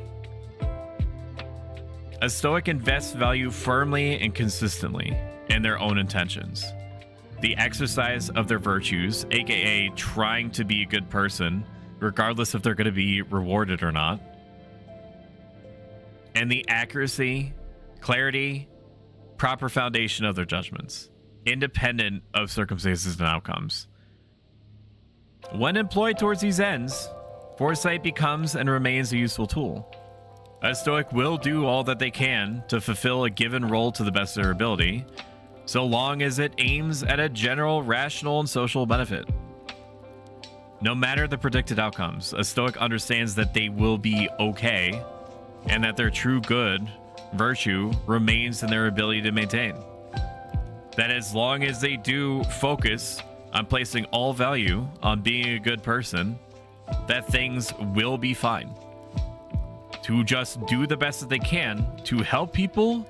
S1: A Stoic invests value firmly and consistently in their own intentions. The exercise of their virtues, aka trying to be a good person, regardless if they're going to be rewarded or not. And the accuracy, clarity, proper foundation of their judgments, independent of circumstances and outcomes. When employed towards these ends, foresight becomes and remains a useful tool. A Stoic will do all that they can to fulfill a given role to the best of their ability, so long as it aims at a general, rational, and social benefit. No matter the predicted outcomes, a Stoic understands that they will be okay, and that their true good, virtue, remains in their ability to maintain. That as long as they do focus on placing all value on being a good person, that things will be fine. To just do the best that they can to help people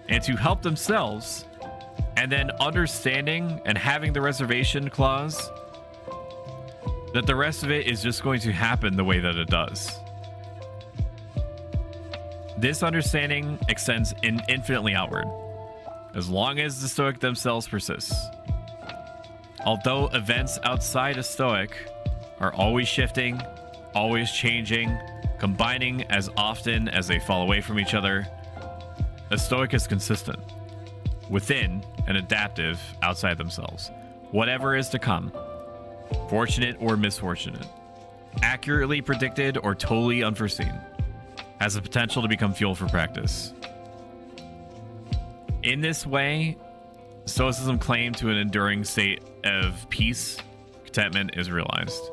S1: and to help themselves, and then understanding and having the reservation clause that the rest of it is just going to happen the way that it does. This understanding extends infinitely outward, as long as the Stoic themselves persists. Although events outside a Stoic are always shifting, always changing, combining as often as they fall away from each other, a Stoic is consistent, within and adaptive outside themselves. Whatever is to come, fortunate or misfortunate, accurately predicted or totally unforeseen, has the potential to become fuel for practice. In this way, Stoicism claim to an enduring state of peace, contentment is realized.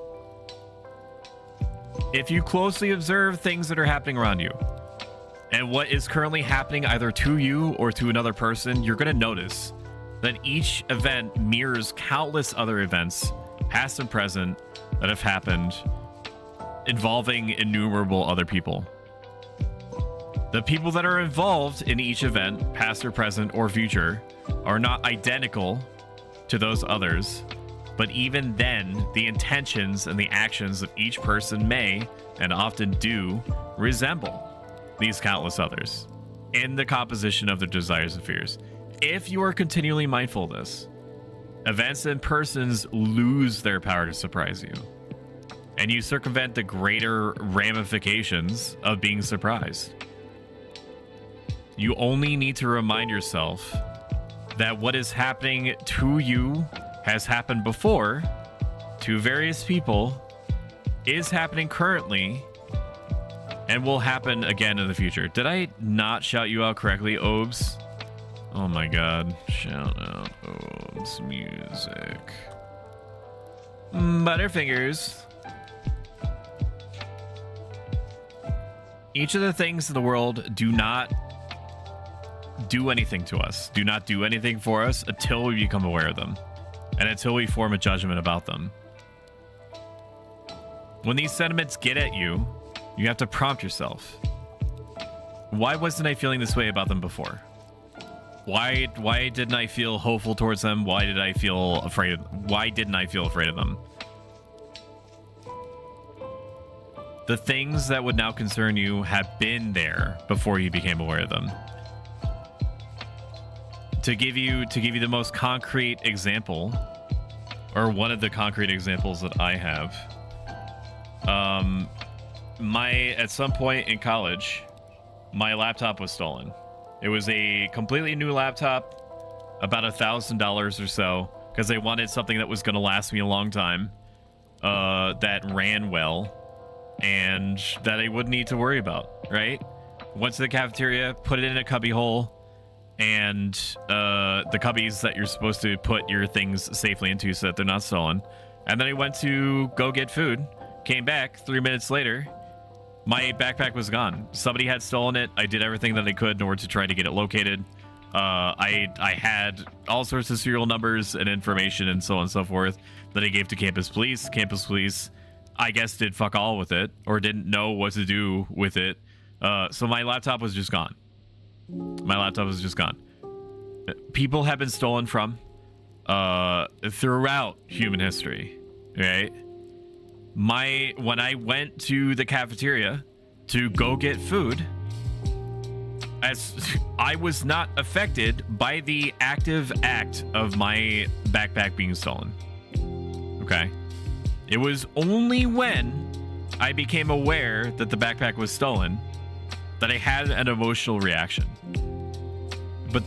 S1: If you closely observe things that are happening around you, and what is currently happening either to you or to another person, you're going to notice that each event mirrors countless other events, past and present, that have happened, involving innumerable other people. The people that are involved in each event, past or present or future, are not identical to those others, but even then, the intentions and the actions of each person may, and often do, resemble these countless others in the composition of their desires and fears. If you are continually mindful of this, events and persons lose their power to surprise you, and you circumvent the greater ramifications of being surprised. You only need to remind yourself that what is happening to you has happened before to various people, is happening currently, and will happen again in the future. Did I not shout you out correctly, Obes? Oh my god. Shout out Obes music. Butterfingers. Each of the things in the world do not do anything to us, do not do anything for us until we become aware of them, and until we form a judgment about them. When these sentiments get at you, you have to prompt yourself. Why wasn't I feeling this way about them before? Why didn't I feel hopeful towards them? Why didn't I feel afraid of them? The things that would now concern you have been there before you became aware of them. To give you the most concrete example, or one of the concrete examples that I have. At some point in college, my laptop was stolen. It was a completely new laptop, about $1,000 or so, because they wanted something that was going to last me a long time, that ran well, and that I wouldn't need to worry about, right? Went to the cafeteria, put it in a cubby hole, and the cubbies that you're supposed to put your things safely into so that they're not stolen. And then I went to go get food, came back 3 minutes later, my backpack was gone. Somebody had stolen it. I did everything that I could in order to try to get it located. I had all sorts of serial numbers and information and so on and so forth that I gave to campus police. Campus police, I guess, did fuck all with it or didn't know what to do with it. So my laptop was just gone. My laptop was just gone. People have been stolen from throughout human history, right? When I went to the cafeteria to go get food, as I was not affected by the active act of my backpack being stolen. Okay. It was only when I became aware that the backpack was stolen that I had an emotional reaction. But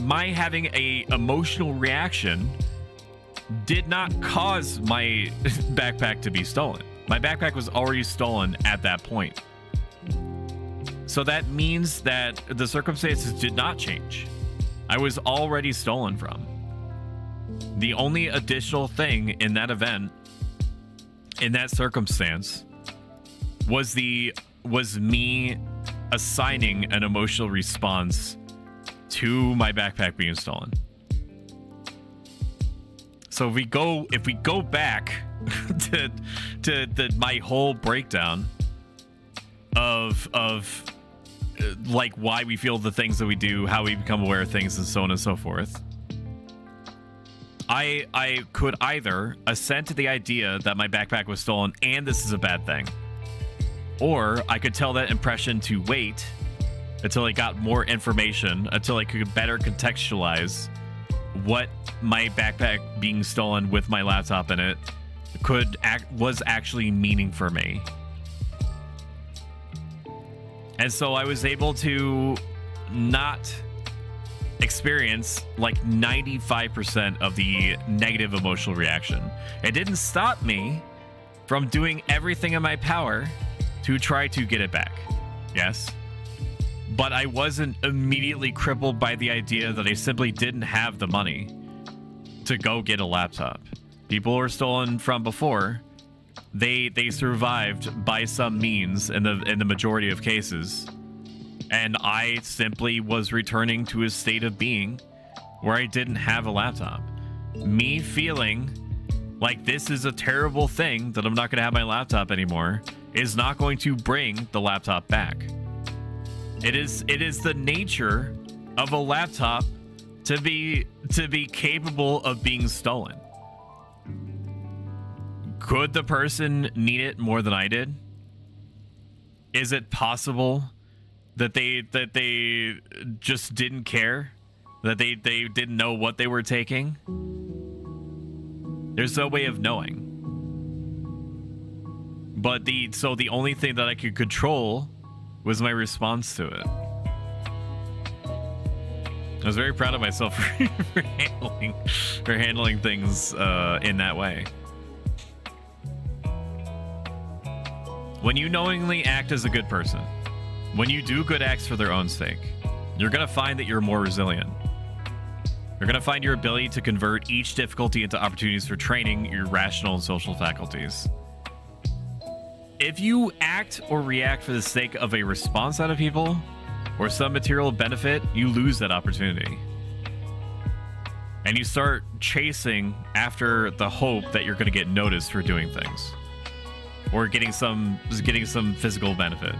S1: my having a emotional reaction did not cause my backpack to be stolen. My backpack was already stolen at that point. So that means that the circumstances did not change. I was already stolen from. The only additional thing in that event, in that circumstance, was me assigning an emotional response to my backpack being stolen. So if we go back to my whole breakdown of like why we feel the things that we do, how we become aware of things, and so on and so forth, I could either assent to the idea that my backpack was stolen and this is a bad thing, or I could tell that impression to wait until I got more information, until I could better contextualize what my backpack being stolen with my laptop in it was actually meaning for me. And so I was able to not experience like 95% of the negative emotional reaction. It didn't stop me from doing everything in my power to try to get it back. Yes. But I wasn't immediately crippled by the idea that I simply didn't have the money to go get a laptop. People were stolen from before. They survived by some means in the majority of cases. And I simply was returning to a state of being where I didn't have a laptop. Me feeling like this is a terrible thing that I'm not going to have my laptop anymore is not going to bring the laptop back. It is the nature of a laptop to be capable of being stolen. Could the person need it more than I did? Is it possible that they just didn't care? That they didn't know what they were taking? There's no way of knowing. But the only thing that I could control was my response to it. I was very proud of myself for handling things in that way. When you knowingly act as a good person, when you do good acts for their own sake, you're going to find that you're more resilient. You're going to find your ability to convert each difficulty into opportunities for training your rational and social faculties. If you act or react for the sake of a response out of people or some material benefit, you lose that opportunity. And you start chasing after the hope that you're going to get noticed for doing things or getting some physical benefit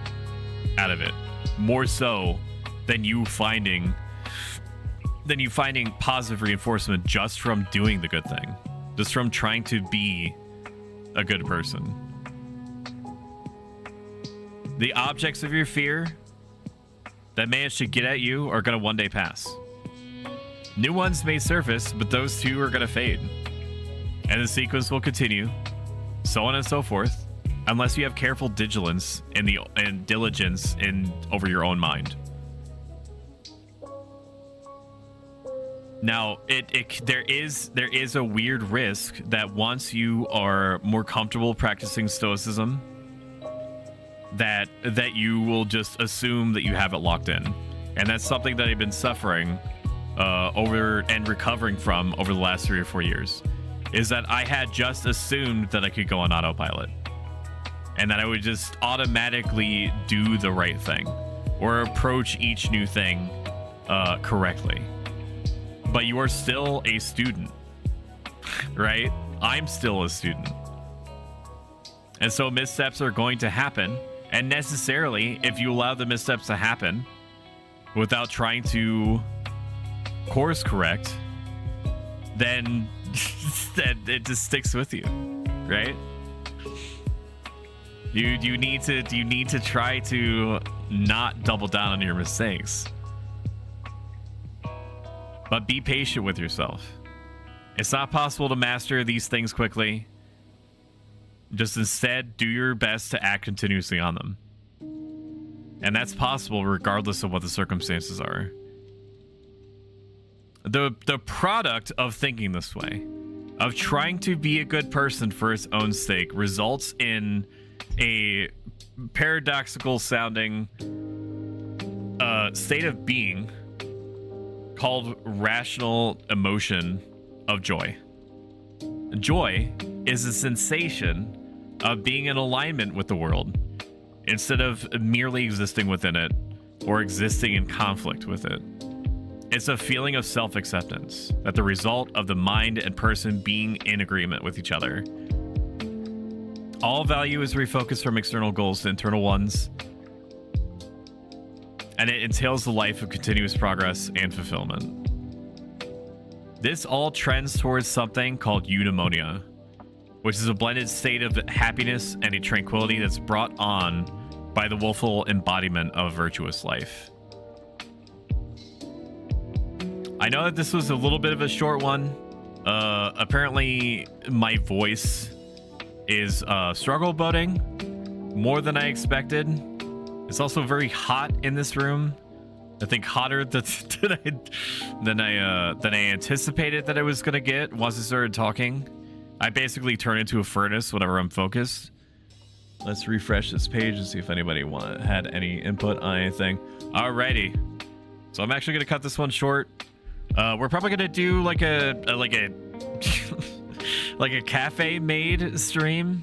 S1: out of it, more so than you finding positive reinforcement just from doing the good thing, just from trying to be a good person. The objects of your fear that manage to get at you are going to one day pass. New ones may surface, but those too are going to fade. And the sequence will continue, so on and so forth, unless you have careful diligence over your own mind. Now, there is a weird risk that once you are more comfortable practicing Stoicism, that you will just assume that you have it locked in, and that's something that I've been suffering over and recovering from over the last 3 or 4 years. Is that I had just assumed that I could go on autopilot, and that I would just automatically do the right thing or approach each new thing correctly. But you are still a student, right? I'm still a student. And so missteps are going to happen. And necessarily, if you allow the missteps to happen without trying to course correct, then it just sticks with you, right? You need to try to not double down on your mistakes. But be patient with yourself. It's not possible to master these things quickly. Just instead, do your best to act continuously on them. And that's possible regardless of what the circumstances are. The product of thinking this way, of trying to be a good person for its own sake, results in a paradoxical sounding state of being called rational emotion of joy. Joy is a sensation of being in alignment with the world instead of merely existing within it or existing in conflict with it. It's a feeling of self-acceptance, that the result of the mind and person being in agreement with each other. All value is refocused from external goals to internal ones, and it entails the life of continuous progress and fulfillment. This all trends towards something called eudaimonia, which is a blended state of happiness and a tranquility that's brought on by the willful embodiment of a virtuous life. I know that this was a little bit of a short one. Apparently, my voice is struggle boating more than I expected. It's also very hot in this room. I think hotter than I anticipated that I was gonna get once I started talking. I basically turn into a furnace whenever I'm focused. Let's refresh this page and see if anybody had any input on anything. Alrighty, so I'm actually gonna cut this one short. We're probably gonna do like a like a cafe made stream,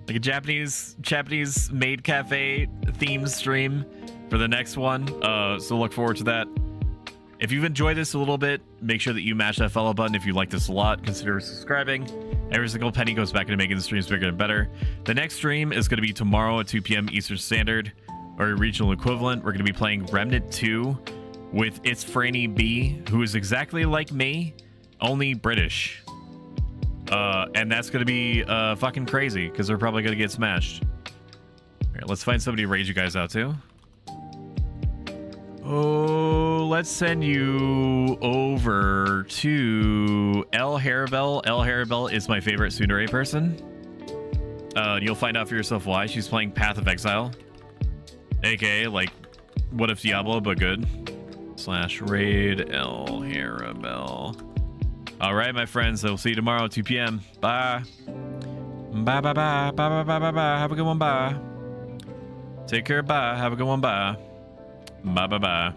S1: like a Japanese made cafe themed stream for the next one. So look forward to that. If you've enjoyed this a little bit, make sure that you mash that follow button. If you like this a lot, consider subscribing. Every single penny goes back into making the streams bigger and better. The next stream is going to be tomorrow at 2 p.m. Eastern Standard, or a regional equivalent. We're going to be playing Remnant 2 with It's Franny B, who is exactly like me, only British. And that's going to be fucking crazy, because they're probably going to get smashed. Here, let's find somebody to raid you guys out to. Oh, let's send you over to L. Harabelle. L. Harabelle is my favorite tsundere person. You'll find out for yourself why. She's playing Path of Exile, aka like What If Diablo, but good. /raid L. Harabelle. All right, my friends. I'll see you tomorrow at 2 p.m. Bye. Bye, bye, bye, bye, bye, bye, bye, bye. Have a good one. Bye. Take care. Bye. Have a good one. Bye. Bye, bye, bye.